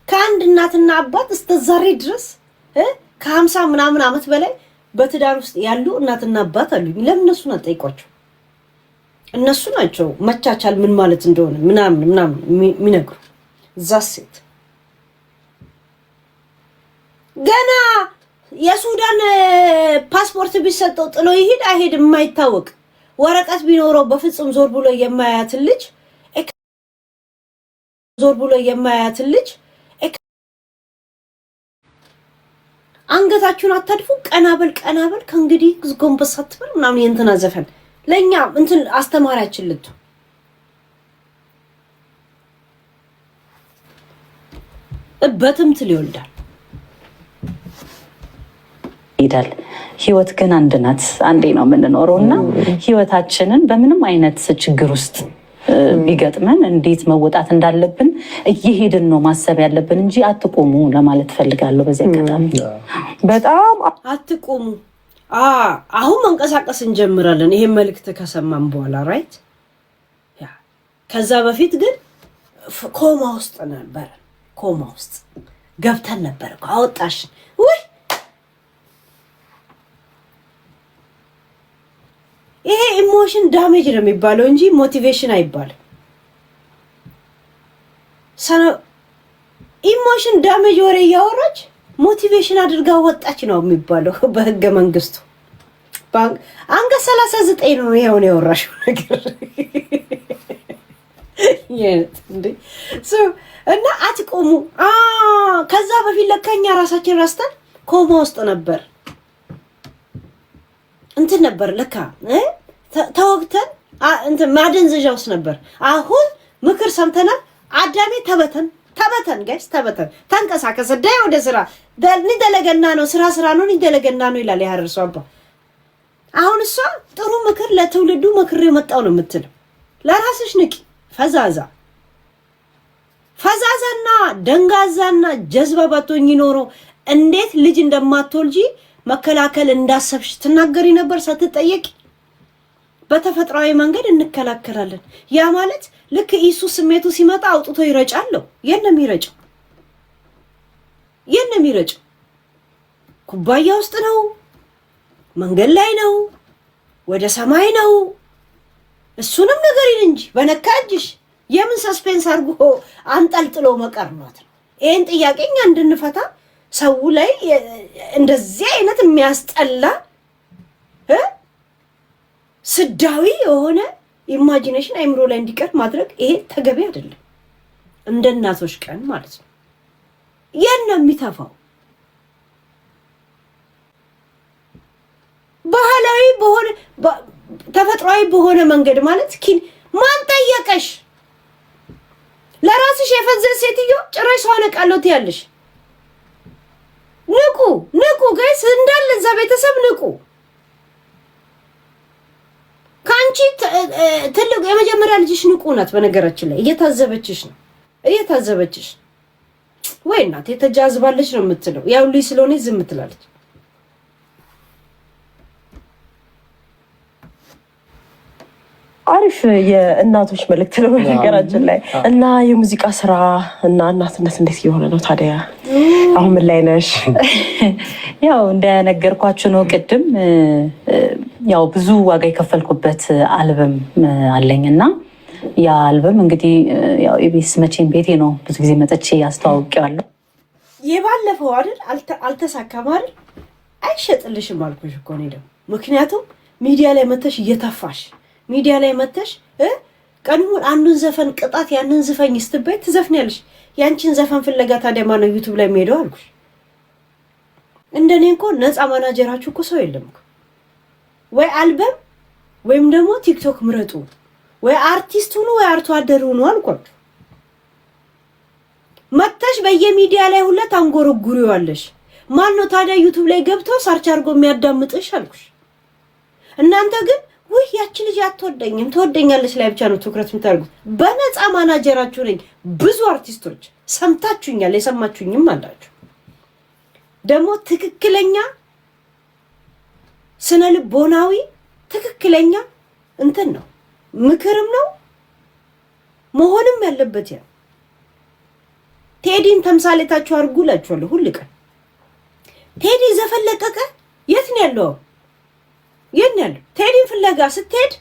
ከአንድ እናትና አባት እስከ ዛሬ ድረስ ከ50 ምናምን ዓመት በላይ በትዳር ውስጥ ያሉ እናትና አባት አሉ። ለምን እነሱን አትጠይቋቸው? እነሱ ናቸው መቻቻል ምን ማለት እንደሆነ ምናምን የሚነግሩ። ዛሴት ገና የሱዳን ፓስፖርት ቢሰጠው ጥሎ ይሄድ አይሄድ የማይታወቅ ወረቀት ቢኖረው በፍጹም ዞር ብሎ የማያያትን ልጅ አንገታችሁን አታድፉ። ቀናበል ከእንግዲህ ጎንበስ አትበል ምናምን የእንትና ዘፈን ለኛ እንትን አስተማሪያችን ልቱ በትምትል ይወልዳል ይዳል። ህይወት ግን አንድ ናት፣ አንዴ ነው የምንኖረውና ህይወታችንን በምንም አይነት ችግር ውስጥ ቢገጥመን እንዴት መወጣት እንዳለብን እየሄድን ነው ማሰብ ያለብን እንጂ አትቆሙ ለማለት ፈልጋለሁ። በዚህ አጋጣሚ በጣም አትቆሙ። አሁን መንቀሳቀስ እንጀምራለን። ይሄን መልእክት ከሰማን በኋላ ራይት። ከዛ በፊት ግን ኮማ ውስጥ ነበር። ኮማ ውስጥ ገብተን ነበር። አወጣሽ ወይ ይሄ ኢሞሽን ዳሜጅ ነው የሚባለው እንጂ ሞቲቬሽን አይባልም። ኢሞሽን ዳሜጅ ወሬ እያወራች ሞቲቬሽን አድርጋ ወጣች ነው የሚባለው በህገ መንግስቱ። አንቀጽ 39 ነው ይሄው ነው ያወራሽው ነገር እና አትቆሙ። ከዛ በፊት ለካኛ ራሳችን ራስተን ኮማ ውስጥ ነበር እንትን ነበር ለካ ተወግተን እንትን ማደንዘዣ ውስጥ ነበር። አሁን ምክር ሰምተናል። አዳሜ ተበተን ጋይስ ተበተን ተንቀሳቀስ ዳይ ወደ ስራ እንደለገና ነው ስራ ነው እንደለገና ነው ይላል ያርሱ አባ። አሁን እሷ ጥሩ ምክር ለትውልዱ ምክር የመጣው ነው የምትለው። ለራስሽ ንቂ ፈዛዛ ፈዛዛና ደንጋዛና ጀዝባ ባትሆኚ ኖሮ እንዴት ልጅ እንደማትወልጂ መከላከል እንዳሰብሽ ትናገሪ ነበር ሳትጠየቂ። በተፈጥሯዊ መንገድ እንከላከላለን። ያ ማለት ልክ ኢሱ ስሜቱ ሲመጣ አውጥቶ ይረጫለው። የነም ይረጫው ኩባያ ውስጥ ነው፣ መንገድ ላይ ነው፣ ወደ ሰማይ ነው። እሱንም ንገሪን እንጂ በነካጅሽ የምን ሰስፔንስ አድርጎ አንጠልጥሎ መቀርኗት ነው። ይሄን ጥያቄኛ እንድንፈታ ሰው ላይ እንደዚህ አይነት የሚያስጠላ ስዳዊ የሆነ ኢማጂኔሽን አይምሮ ላይ እንዲቀር ማድረግ ይሄ ተገቢ አይደለም። እንደ እናቶች ቀን ማለት ነው። የነ የሚተፋው ባህላዊ በሆነ ተፈጥሯዊ በሆነ መንገድ ማለት ማን ጠየቀሽ? ለራስሽ የፈዘዘ ሴትዮ ጭራሽ ሰው አነቃለሁ ትያለሽ። ንቁ ጋይስ፣ እንዳለ እዛ ቤተሰብ ንቁ። ካንቺ ትልቁ የመጀመሪያ ልጅሽ ንቁ ናት። በነገራችን ላይ እየታዘበችሽ ነው። ወይ እናቴ ተጃዝባለች ነው የምትለው። ያው ልጅ ስለሆነ ዝም ትላለች። አሪፍ የእናቶች መልእክት ነው ነገራችን ላይ እና የሙዚቃ ስራ እና እናትነት እንዴት እየሆነ ነው ታዲያ? አሁን ምን ላይ ነሽ? ያው እንደነገርኳችሁ ነው ቅድም። ያው ብዙ ዋጋ የከፈልኩበት አልበም አለኝና ያ አልበም እንግዲህ ያው ኢቢኤስ መቼም ቤቴ ነው ብዙ ጊዜ መጥቼ አስተዋውቄዋለሁ። የባለፈው አይደል አልተሳካም አይደል? አይሸጥልሽም አልኩሽ እኮ ነው ደግሞ። ምክንያቱም ሚዲያ ላይ መተሽ እየተፋሽ ሚዲያ ላይ መተሽ ቀኑን አንዱን ዘፈን ቅጣት ያንን ዝፈኝ ስትበይ ትዘፍኛለሽ። ያንቺን ዘፈን ፍለጋ ታዲያ ማነው ዩቲዩብ ላይ የሚሄደው አልኩሽ። እንደኔ እኮ ነፃ ማናጀራችሁ እኮ ሰው የለም እኮ። ወይ አልበም ወይም ደግሞ ቲክቶክ ምረጡ፣ ወይ አርቲስት ሁኑ፣ ወይ አርቶ አደር ሁኑ አልኳችሁ። መተሽ በየሚዲያ ላይ ሁላ ታንጎረጉሪዋለሽ። ማነው ታዲያ ዩቲዩብ ላይ ገብቶ ሰርች አድርጎ የሚያዳምጥሽ አልኩሽ። እናንተ ግን ወይ ያቺ ልጅ አትወደኝም ትወደኛለች ላይ ብቻ ነው ትኩረት የምታደርጉት። በነፃ ማናጀራችሁ ነኝ። ብዙ አርቲስቶች ሰምታችሁኛል፣ የሰማችሁኝም አላችሁ። ደግሞ ትክክለኛ ስነ ልቦናዊ ትክክለኛ እንትን ነው፣ ምክርም ነው መሆንም ያለበት። ያ ቴዲን ተምሳሌታችሁ አድርጉላችኋለሁ ሁሉ ቀን። ቴዲ ዘፈን ለቀቀ። የት ነው ያለው? ቴዲን ፍለጋ ስትሄድ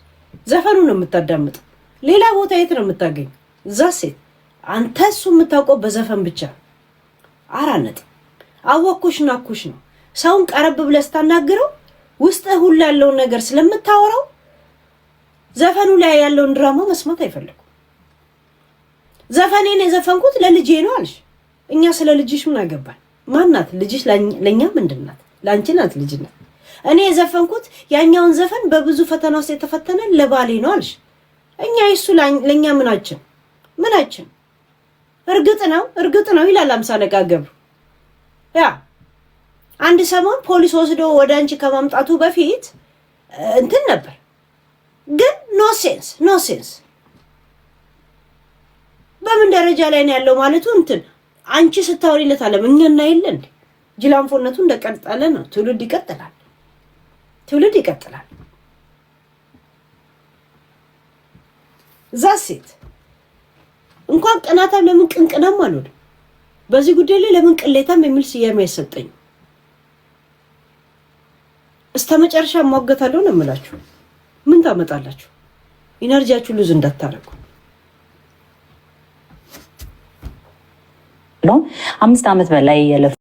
ዘፈኑ ነው የምታዳምጠው። ሌላ ቦታ የት ነው የምታገኝ? እዛ ሴት አንተ እሱ የምታውቀው በዘፈን ብቻ። አራነት አወኩሽ ናኩሽ ነው። ሰውን ቀረብ ብለህ ስታናግረው ውስጥ ሁሉ ያለውን ነገር ስለምታወራው ዘፈኑ ላይ ያለውን ድራማ መስማት አይፈልጉም። ዘፈኔን የዘፈንኩት ለልጄ ነው አልሽ። እኛ ስለ ልጅሽ ምን አገባን? ማናት ልጅሽ? ለኛ ምንድናት? ላንቺ ናት ልጅነት። እኔ የዘፈንኩት ያኛውን ዘፈን በብዙ ፈተና ውስጥ የተፈተነ ለባሌ ነው አልሽ። እኛ እሱ ለኛ ምናችን? እርግጥ ነው ይላል አምሳ አለቃ ገብሩ። ያ አንድ ሰሞን ፖሊስ ወስዶ ወደ አንቺ ከማምጣቱ በፊት እንትን ነበር፣ ግን ኖ ሴንስ በምን ደረጃ ላይ ነው ያለው ማለቱ እንትን አንቺ ስታወሪለት አለም እኛና የለን ጅላንፎነቱ እንደቀጠለ ነው። ትውልድ ይቀጥላል። ዛሴት እንኳን ቅናታም ለምን ቅንቅናም አልወድም። በዚህ ጉዳይ ላይ ለምን ቅሌታም የሚል ስያሜ አይሰጠኝም። እስከመጨረሻ ማገታለሁ ነው የምላችሁ። ምን ታመጣላችሁ? ኢነርጂያችሁ ሉዝ እንዳታረጉ ነው። 5 ዓመት በላይ የለፉ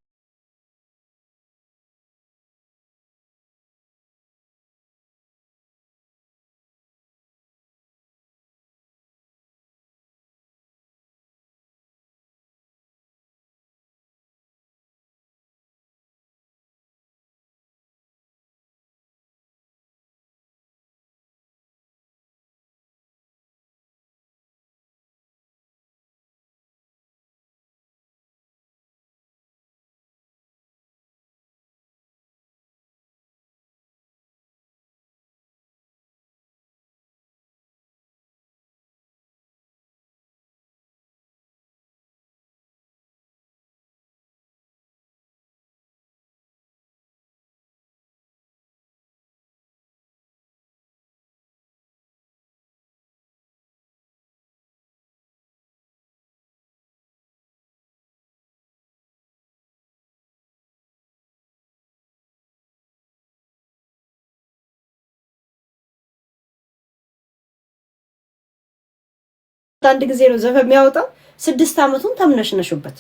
አንድ ጊዜ ነው ዘፈን የሚያወጣው 6 አመቱን ተምነሽነሽበት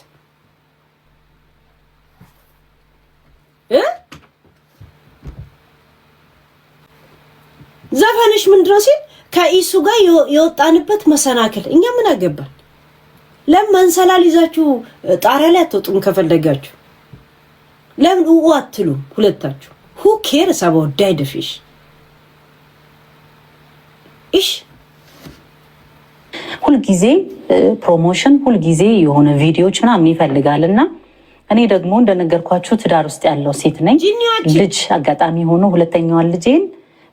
ዘፈንሽ ምንድነው ሲል ከኢሱ ጋር የወጣንበት መሰናክል እኛ ምን አገባን? ለምን ሰላል ይዛችሁ ጣሪያ ላይ አትወጡም? ከፈለጋችሁ ለምን አትሉም? ሁለታችሁ who cares about dead fish እሺ ሁልጊዜ ፕሮሞሽን ሁልጊዜ የሆነ ቪዲዮዎች ምናምን ይፈልጋልና እኔ ደግሞ እንደነገርኳችሁ ትዳር ውስጥ ያለው ሴት ነኝ። ልጅ አጋጣሚ ሆኖ ሁለተኛዋን ልጄን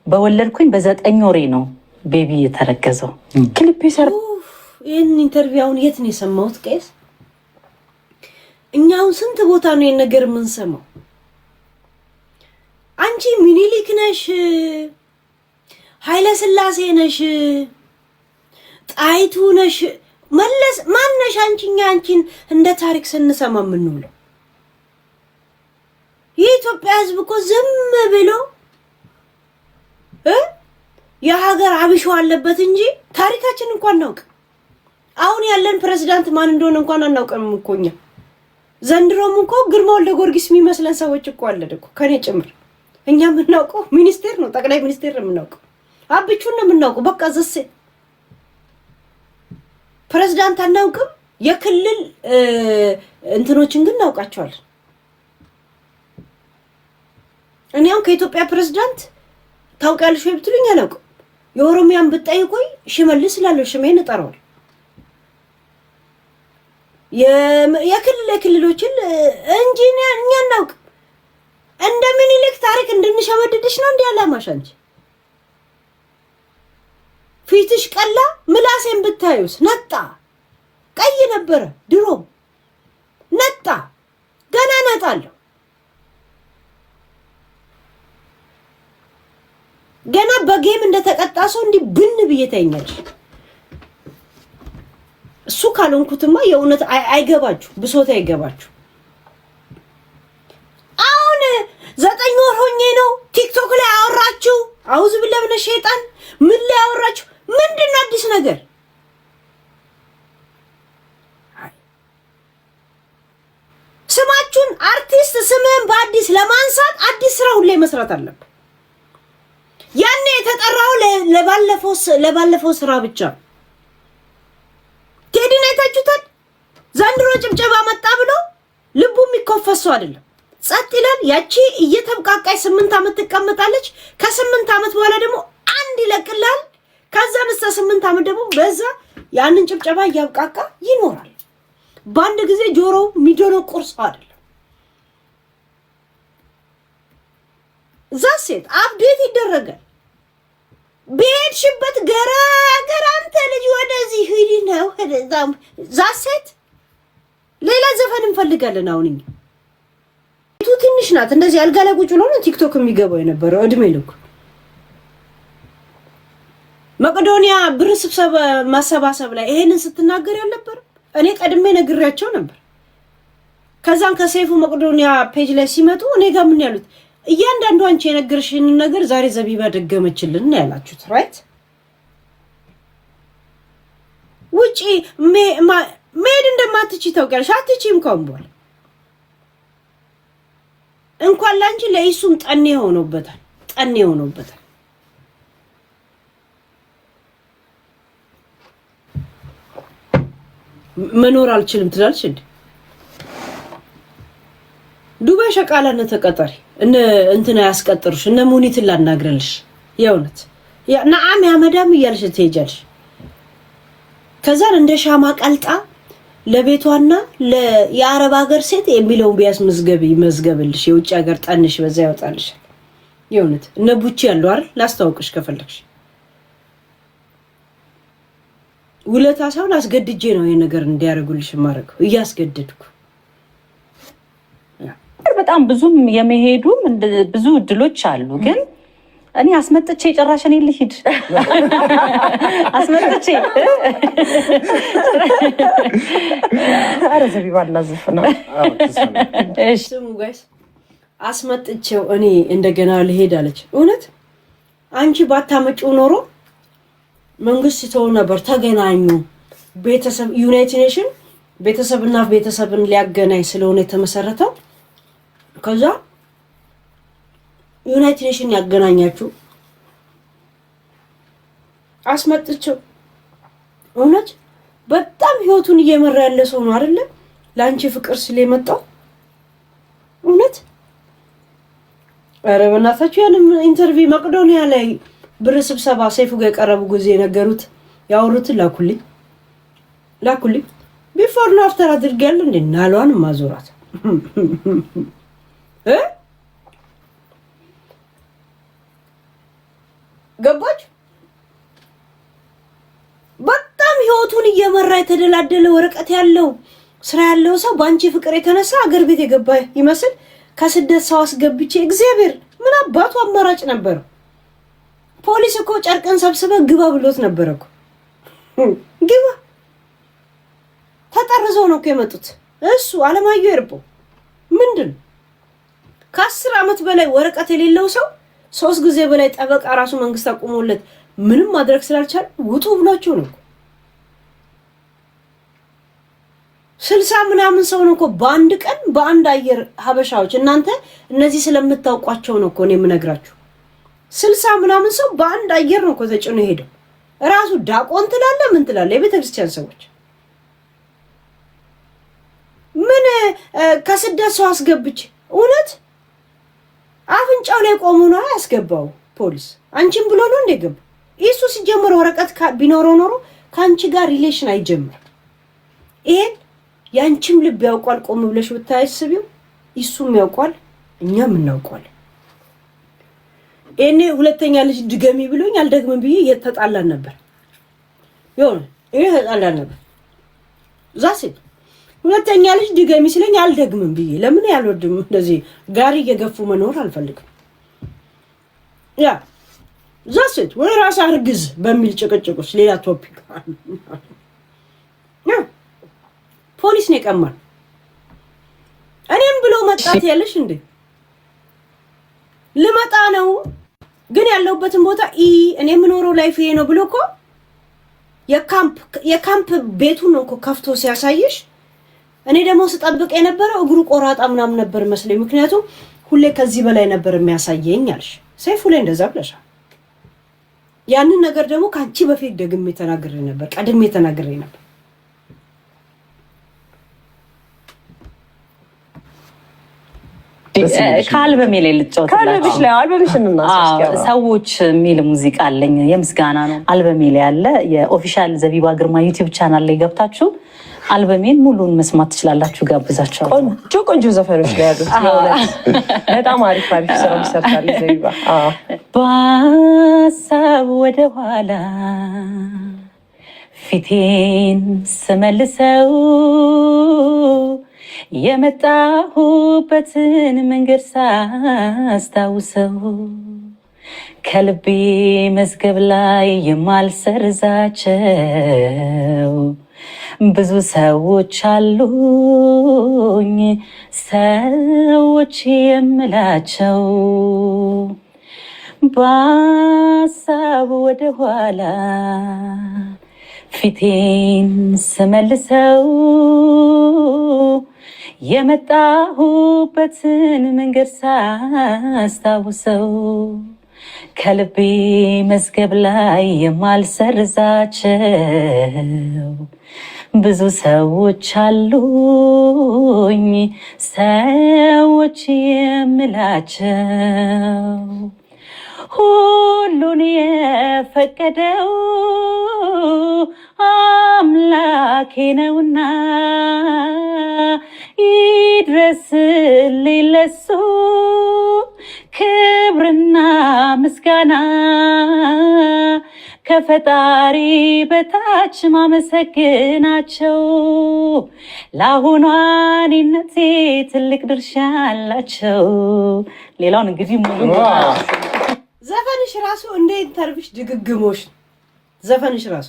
በወለድኩኝ በ9 ወሬ ነው ቤቢ የተረገዘው። ክሊፕ ይሰር ይሄን ኢንተርቪውን የት ነው የሰማሁት? ቄስ እኛው ስንት ቦታ ነው ይሄን ነገር ምን ሰማው? አንቺ ሚኒሊክ ነሽ፣ ኃይለ ሥላሴ ነሽ፣ ጣይቱ ነሽ፣ መለስ ማነሽ? አንቺን እንደ ታሪክ ስንሰማ የምንውለው የኢትዮጵያ ሕዝብ እኮ ዝም ብሎ የሀገር አብሾ አለበት እንጂ ታሪካችን እንኳን እናውቅ። አሁን ያለን ፕሬዝዳንት ማን እንደሆነ እንኳን አናውቅም እኮ እኛ። ዘንድሮም እኮ ግርማ ወልደ ጊዮርጊስ የሚመስለን ሰዎች እኮ አለን እኮ ከኔ ጭምር። እኛ የምናውቀው ሚኒስቴር ነው፣ ጠቅላይ ሚኒስቴር ነው የምናውቀው፣ አብቹን ነው የምናውቀው። በቃ ዘሴ ፕሬዝዳንት አናውቅም። የክልል እንትኖችን ግን እናውቃቸዋለን። እኔ አሁን ከኢትዮጵያ ፕሬዝዳንት ታውቂያለሽ ወይ ብትሉኝ አላውቅም። የኦሮሚያን ብትጠይቁኝ ሽመልስ እላለሁ፣ ሽሜን እጠራዋለሁ። የክልሎችን እንጂ እኛ እናውቅም። እንደ ምኒልክ ታሪክ እንድንሸመድድሽ ነው እንዴ አላማሽ? አንቺ ፊትሽ ቀላ፣ ምላሴን ብታዩስ ነጣ። ቀይ ነበረ ድሮ ነጣ፣ ገና ነጣለሁ። ገና በጌም እንደተቀጣ ሰው እንዲህ ብን ብዬ ታይኛለሽ። እሱ ካልሆንኩትማ የእውነት አይገባችሁ፣ ብሶት አይገባችሁ። አሁን 9 ወር ሆኜ ነው ቲክቶክ ላይ አወራችሁ። አውዝ ብለብነ ሸይጣን ምን ላይ አወራችሁ? ምንድነው አዲስ ነገር? ስማችሁን አርቲስት ስምህን በአዲስ ለማንሳት አዲስ ስራ ሁሌ መስራት አለብን። ያኔ የተጠራው ለባለፈው ስራ ብቻ ቴዲን አይታችሁታል። ዘንድሮ ጭብጨባ መጣ ብሎ ልቡ የሚኮፈሰው አይደለም፣ ጸጥ ይላል። ያቺ እየተብቃቃይ 8 አመት ትቀመጣለች። ከ8 አመት በኋላ ደግሞ አንድ ይለቅላል። ከዛ እስከ 8 አመት ደግሞ በዛ ያንን ጭብጨባ እያብቃቃ ይኖራል። በአንድ ጊዜ ጆሮ ሚዶኖ ቁርስ አይደለም። ዛሴት አፕዴት ይደረጋል። በሄድሽበት ገራገር አንተ ልጅ ወደዚህ ሂድ ነው ወደዛም። ዛሴት ሌላ ዘፈን እንፈልጋለን። አሁን እኛ ትንሽ ናት እንደዚህ አልጋ ላይ ቁጭ ብሎ ነው ቲክቶክ የሚገባው የነበረው እድሜ ልኩ። መቄዶንያ ብር ስብሰባ ማሰባሰብ ላይ ይሄንን ስትናገር ያልነበር እኔ ቀድሜ ነግሬያቸው ነበር። ከዛን ከሰይፉ መቄዶንያ ፔጅ ላይ ሲመጡ እኔ ጋር ምን ያሉት እያንዳንዱ አንቺ የነገርሽን ነገር ዛሬ ዘቢባ ደገመችልን ነው ያላችሁት። ራይት ውጪ መሄድ እንደማትቺ ታውቂያለሽ። አትቺም ከሆነ እንኳን ላንቺ ለኢሱም ጠኔ ሆኖበታል። መኖር አልችልም ትላለች እንዴ? ዱባይ ሸቃላነት ተቀጠሪ እንትና ያስቀጥሩሽ እነ ሙኒትን ላናግረልሽ የእውነት ነዓም ያመዳም እያልሽ ትሄጃለሽ። ከዛን እንደ ሻማ ቀልጣ ለቤቷና የአረብ ሀገር ሴት የሚለውን ቢያስ መዝገብልሽ የውጭ ሀገር ጠንሽ በዛ ያወጣልሽ። የእውነት እነ ቡቺ ያለው አይደል? ላስተዋውቅሽ ከፈለግሽ ውለታ ሳይሆን አስገድጄ ነው ይሄ ነገር እንዲያደርጉልሽ ማረገው እያስገደድኩ። በጣም ብዙም የመሄዱ ብዙ እድሎች አሉ። ግን እኔ አስመጥቼ ጨራሽ እኔ ልሂድ አስመጥቼ አረ ዘቢባ እናዝፍና ስሙ ጋይስ አስመጥቼው እኔ እንደገና ልሄድ አለች። እውነት አንቺ ባታመጪው ኖሮ መንግስት ተው ነበር። ተገናኙ ቤተሰብ ዩናይትድ ኔሽን ቤተሰብና ቤተሰብን ሊያገናኝ ስለሆነ የተመሰረተው ከዛ ዩናይትድ ኔሽን ያገናኛችሁ አስመጥቼው እውነት በጣም ህይወቱን እየመራ ያለ ሰው ነው አይደለ? ላንቺ ፍቅር ስለመጣው እውነት ኧረ በእናታችሁ ያንን ኢንተርቪው መቅዶኒያ ላይ ብር ስብሰባ ሰይፉ ጋር የቀረቡ ጊዜ ነገሩት ያወሩት ላኩልኝ ቢፎር ነው አፍተር አድርገል እንደ ናሏን ማዞራት ገባች። በጣም ህይወቱን እየመራ የተደላደለ ወረቀት ያለው ስራ ያለው ሰው ባንቺ ፍቅር የተነሳ አገር ቤት የገባ ይመስል ከስደት ሰው አስገብቼ እግዚአብሔር ምን አባቱ አማራጭ ነበር? ፖሊስ እኮ ጨርቅን ሰብስበ ግባ ብሎት ነበር እኮ ግባ ተጠርዘው ነው የመጡት። እሱ አለማየሁ ይርቦ ምንድን ከ10 ዓመት በላይ ወረቀት የሌለው ሰው 3 ጊዜ በላይ ጠበቃ ራሱ መንግስት አቆሞለት ምንም ማድረግ ስላልቻለ ውጡ ብሏቸው ነው። 60 ምናምን ሰው ነው እኮ በአንድ ቀን በአንድ አየር ሀበሻዎች እናንተ እነዚህ ስለምታውቋቸው ነው እኮ እኔ የምነግራችሁ 60 ምናምን ሰው በአንድ አየር ነው እኮ ተጭኖ ሄደው ራሱ ዳቆን ትላለ ምን ትላለ የቤተክርስቲያን ሰዎች ምን ከስደት ሰው አስገብቼ እውነት አፍንጫው ላይ ቆሞ ነው ያስገባው ፖሊስ አንቺን ብሎ ነው እንደገባ እሱ ሲጀምር ወረቀት ቢኖረው ኖሮ ካንቺ ጋር ሪሌሽን አይጀምር። ይሄን ያንቺም ልብ ያውቃል። ቆም ብለሽ ብታስቢው እሱም ያውቃል እኛም እናውቃለን። እኔ ሁለተኛ ልጅ ድገሚ ብሎኝ አልደግምም ብዬ የተጣላን ነበር ይሄ ተጣላን ነበር ዛሴ ሁለተኛ ልጅ ድገሚ ስለኝ አልደግምም ብዬ ለምን ያልወድም እንደዚህ ጋሪ እየገፉ መኖር አልፈልግም። ያ ዛሴት ወይ ራስ አርግዝ በሚል ጭቅጭቁስ ሌላ ቶፒክ ፖሊስ ነው ቀማል እኔም ብሎ መጣት ያለሽ እንዴ ልመጣ ነው ግን ያለውበትን ቦታ እኔ ምኖረው ላይፍ ይሄ ነው ብሎኮ የካምፕ ቤቱን ነው ከፍቶ ሲያሳይሽ እኔ ደግሞ ስጠብቅ የነበረው እግሩ ቆራጣ ምናምን ነበር መስለኝ። ምክንያቱም ሁሌ ከዚህ በላይ ነበር የሚያሳየኝ አልሽ ሰይፉ ላይ እንደዛ ብለሻል። ያንን ነገር ደግሞ ካንቺ በፊት ደግሜ ተናግሬ ነበር ቀድሜ ተናግሬ ነበር። ከአልበሜ ላይ ልጫወትላችሁ ሰዎች የሚል ሙዚቃ አለኝ የምስጋና ነው። አልበሜ ላይ ያለ የኦፊሻል ዘቢባ ግርማ ዩቲዩብ ቻናል ላይ ገብታችሁ አልበሜን ሙሉን መስማት ትችላላችሁ። ጋብዛችሁ ቆንጆ ዘፈኖች ላይ ያሉት በጣም አሪፍ ስራ ይሰርታል ዘቢባ። በሀሳብ ወደ ኋላ ፊቴን ስመልሰው የመጣሁበትን መንገድ ሳስታውሰው ከልቤ መዝገብ ላይ የማልሰርዛቸው ብዙ ሰዎች አሉኝ ሰዎች የምላቸው በሀሳብ ወደ ኋላ ፊቴን ስመልሰው የመጣሁበትን መንገድ ሳስታውሰው ከልቤ መዝገብ ላይ የማልሰርዛቸው ብዙ ሰዎች አሉኝ ሰዎች የምላቸው ሁሉን የፈቀደው አምላኬ ነውና ይድረስልኝ ለሱ ክብርና ምስጋና ከፈጣሪ በታች ማመሰግናቸው ለአሁኗ እኔነቴ ትልቅ ድርሻ አላቸው። ሌላውን እንግዲህ ሙሉ ዘፈንሽ ራሱ እንደ ኢንተርቪሽ ድግግሞሽ ዘፈንሽ ራሱ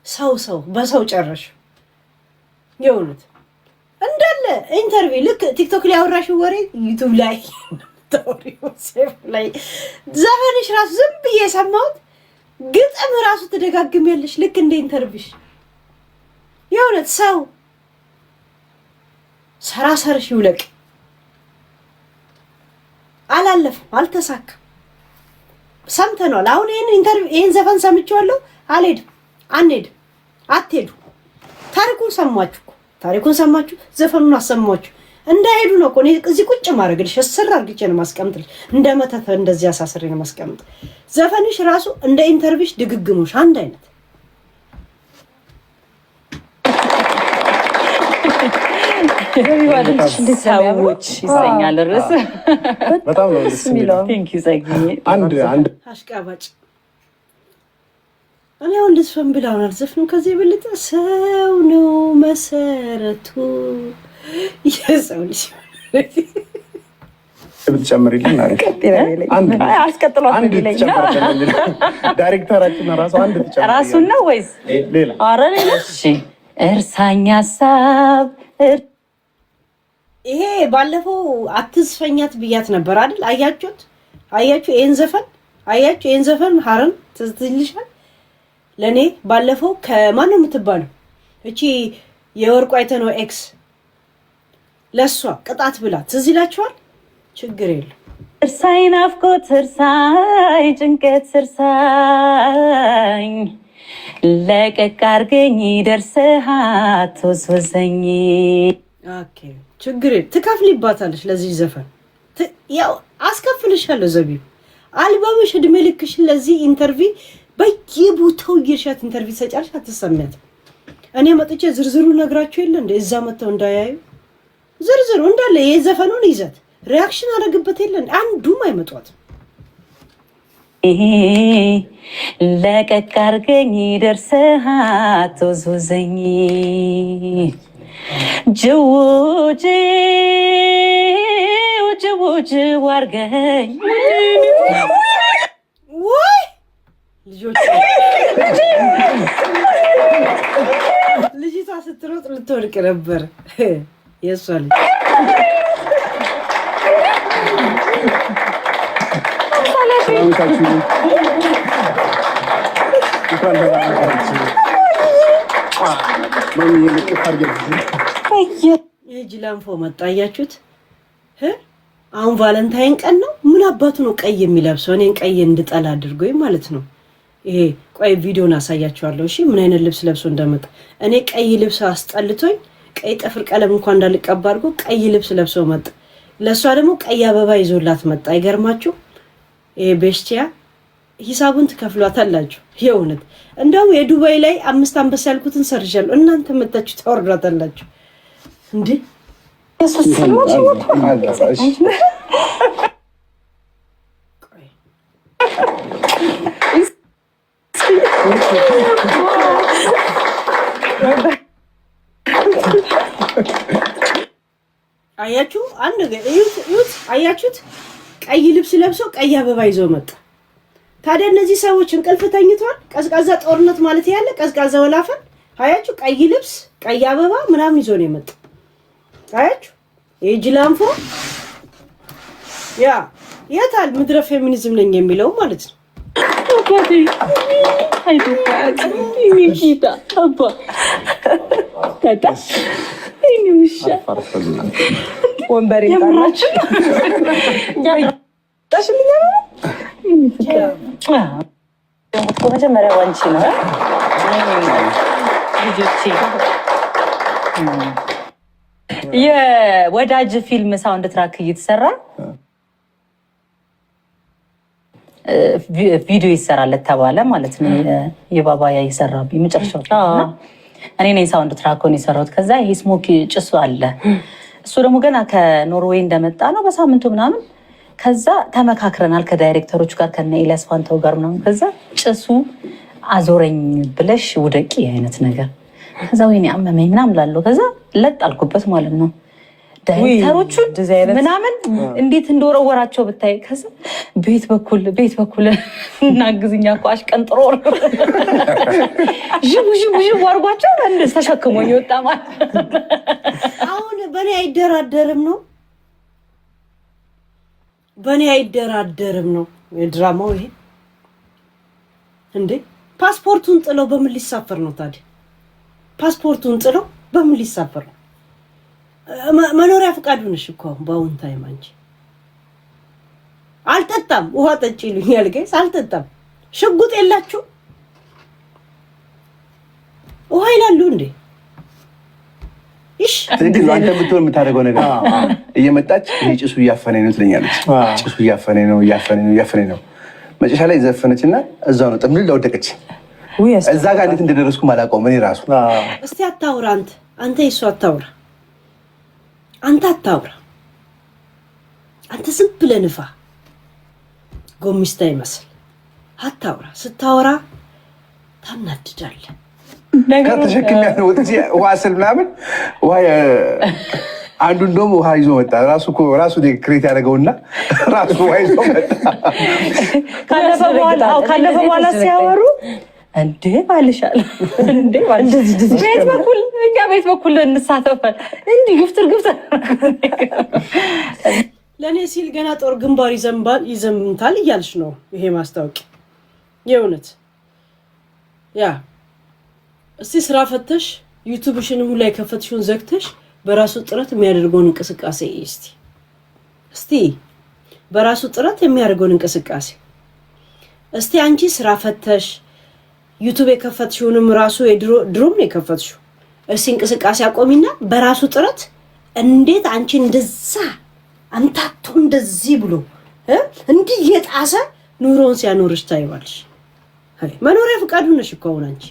ሰው በሰው ጨረሽ የውነት እንዳለ ኢንተርቪው ልክ ቲክቶክ ላይ አወራሽው ወሬ ዩቲዩብ ላይ ታውሪው ሴፍ ላይ ዘፈንሽ ራሱ ዝም ብዬ ሰማሁት። ግጥም ራሱ ተደጋግሚያለሽ ልክ እንደ ኢንተርቪሽ የእውነት ሰው ሰራሰርሽ ይውለቅ። አላለፈም፣ አልተሳካም። ሰምተናል። አሁን ይሄን ዘፈን ሰምቼዋለሁ። አልሄድም፣ አንሄድም፣ አትሄዱ። ታሪኩን ሰማችሁ እኮ ታሪኩን ሰማችሁ፣ ዘፈኑን አሰማችሁ። እንዳይሄዱ ነው እኮ እኔ እዚህ ቁጭ ማድረግልሽ። እስር አድርጌ ነው ማስቀምጥልሽ፣ እንደ መተት እንደዚህ አሳስሬ ነው ማስቀምጥ። ዘፈንሽ ራሱ እንደ ኢንተርቪሽ ድግግሞሽ አንድ አይነት። ሰዎች ይሰኛል ርዕስ በጣም ነው ደስ የሚለው። አንድ አሽቃባጭ እኔ አሁን ልዝፈን ብላውን አልዘፍንም። ከዚህ የበለጠ ሰው ነው መሰረቱ የሰው ልጅ ብትጨምሪልን ዳይሬክተራችን ራሱ አንድ ትጨምሪ ራሱን ነው ወይስ ሌላ? ኧረ ሌላ። እሺ እርሳኝ ሀሳብ ይሄ ባለፈው አትዝፈኛት ብያት ነበር አይደል? አያችሁ ይሄን ዘፈን ሀረን ትዝ ይልሻል? ለኔ ባለፈው ከማን ነው የምትባለው እቺ የወርቁ አይተነው ኤክስ ለሷ ቅጣት ብላ ትዝ ይላችኋል? ችግር የለም። እርሳይ ናፍቆት እርሳይ ጭንቀት እርሳኝ ለቀቅ አድርገኝ ደርሰህ አትወስወሰኝ። ኦኬ ችግር የለም። ትከፍሊባታለሽ ለዚህ ዘፈን ያው አስከፍልሻለሁ። ዘቢብ አልበምሽ እድሜ ልክሽን ለዚህ ኢንተርቪው በየቦታው እየሻት ኢንተርቪው ሰጫለሽ፣ አትሰሚያትም። እኔ መጥቼ ዝርዝሩ ነግራችሁ የለ እንደ እዛ መተው እንዳያዩ ዝርዝሩ እንዳለ የዘፈኑን ይዘት ሪአክሽን አደረግበት የለ አንዱም አይመጧትም። ለቀቅ አድርገኝ ደርሰህ አትወስወሰኝ ጅው አድርገኝ ወይ ልጅቷ ስትሮጥ ልትወድቅ ነበር የእሷ ልጅ። የጅላንፎ መጣ። አያችሁት? አሁን ቫለንታይን ቀን ነው። ምን አባቱ ነው ቀይ የሚለብሰው? እኔን ቀይ እንድጠላ አድርጎኝ ማለት ነው። ይሄ ቆይ ቪዲዮን አሳያችኋለሁ። እሺ ምን አይነት ልብስ ለብሶ እንደመጣ። እኔ ቀይ ልብስ አስጠልቶኝ ቀይ ጥፍር ቀለም እንኳን እንዳልቀባ አድርጎ ቀይ ልብስ ለብሶ መጣ። ለሷ ደግሞ ቀይ አበባ ይዞላት መጣ። አይገርማችሁ? ይሄ ቤስቲያ ሂሳቡን ትከፍሏታላችሁ። የእውነት እንደው የዱባይ ላይ 5 አንበሳ ያልኩትን ሰርጃለሁ። እናንተ መጣችሁ ታወርዷታላችሁ እንዴ? አያችሁ አንድ ነገር እዩት። አያችሁት? ቀይ ልብስ ለብሶ ቀይ አበባ ይዞ መጣ። ታዲያ እነዚህ ሰዎች እንቅልፍ ተኝቷል። ቀዝቃዛ ጦርነት ማለት ያለ ቀዝቃዛ ወላፈን። አያችሁ? ቀይ ልብስ ቀይ አበባ ምናምን ይዞ ነው የመጣ። አያችሁ? የጅላንፎ ያ የታል ምድረ ፌሚኒዝም ነኝ የሚለው ማለት ነው። ወንበር ይጣላችሁ መጀመሪያ ዋንቺ ነው ልጆቼ። የወዳጅ ፊልም ሳውንድ ትራክ እየተሰራ ቪዲዮ ይሰራለት ተባለ ማለት ነው። የባባያ ይሰራ የመጨረሻው እኔ ነኝ ሳውንድ ትራኮን የሰራሁት። ከዛ ይሄ ስሞኪ ጭሱ አለ። እሱ ደግሞ ገና ከኖርዌይ እንደመጣ ነው በሳምንቱ ምናምን። ከዛ ተመካክረናል ከዳይሬክተሮቹ ጋር ከነ ኤልያስ ፋንታው ጋር ምናምን። ከዛ ጭሱ አዞረኝ ብለሽ ውደቂ አይነት ነገር። ከዛ ወይኔ አመመኝ ምናምን ላለው ከዛ ለጥ አልኩበት ማለት ነው። ዳይሬክተሮቹን ምናምን እንዴት እንደወረወራቸው ብታይ። ከዛ ቤት በኩል እናግዝኛ እኮ አሽቀንጥሮ ዥቡ አድርጓቸው እንደዚህ ተሸክሞኝ ወጣ ማለት። አሁን በእኔ አይደራደርም ነው የድራማው ይሄ እንዴ። ፓስፖርቱን ጥለው በምን ሊሳፈር ነው ታዲያ? ፓስፖርቱን ጥሎ በምን ሊሳፈር ነው? መኖሪያ ፈቃዱ ነሽ እኮ በአሁን ታይም አንቺ። አልጠጣም ውሃ ጠጪ ይሉኛል ጋይስ። አልጠጣም። ሽጉጥ የላችሁ ውሃ ይላሉ እንዴ? እሺ ትክክል ነው። አንተ ብትሆን የምታደርገው ነገር እየመጣች ይሄ ጭሱ እያፈነኝ ነው ትለኛለች። ጭሱ እያፈነኝ ነው። መጨረሻ ላይ ዘፈነችና እዛው ነው ጥምል ለወደቀች። እዛ ጋር እንዴት እንደደረስኩ ማላውቀውም እኔ ራሱ። እስቲ አታውራ አንተ ይሱ አታውራ። አንተ ዝም ብለህ ንፋ። ጎሚስታ ይመስል አታውራ። ስታወራ ታናድዳለህ። ከተሸክም ያለው ወጥቼ ውሃ ስል ምናምን ውሃ አንዱ እንደውም ውሃ ይዞ መጣ። ራሱ ክሬት ያደረገውና ራሱ ውሃ ይዞ መጣ። ካለፈ በኋላ ሲያወሩ እንዴ ባልሻል እንዴ ቤት በኩል እንሳተፋል እንዲህ ግፍትር ለእኔ ሲል ገና ጦር ግንባር ይዘምታል እያልሽ ነው። ይሄ ማስታወቂያ የእውነት ያ እስቲ ስራ ፈተሽ ዩቲዩብሽንም ላይ ከፈትሽውን ዘግተሽ በራሱ ጥረት የሚያደርገውን እንቅስቃሴ እስቲ በራሱ ጥረት የሚያደርገውን እንቅስቃሴ እስቲ አንቺ ስራ ፈተሽ ዩቲዩብ የከፈትሽውንም ራሱ ድሮም ነው የከፈትሽው። እስቲ እንቅስቃሴ አቆሚና በራሱ ጥረት እንዴት አንቺ እንደዛ አንታቱ እንደዚህ ብሎ እንዲህ የጣሰ ኑሮውን ሲያኖርሽ ታይዋለሽ። መኖሪያ ፈቃዱ ነሽ እኮ አሁን አንቺ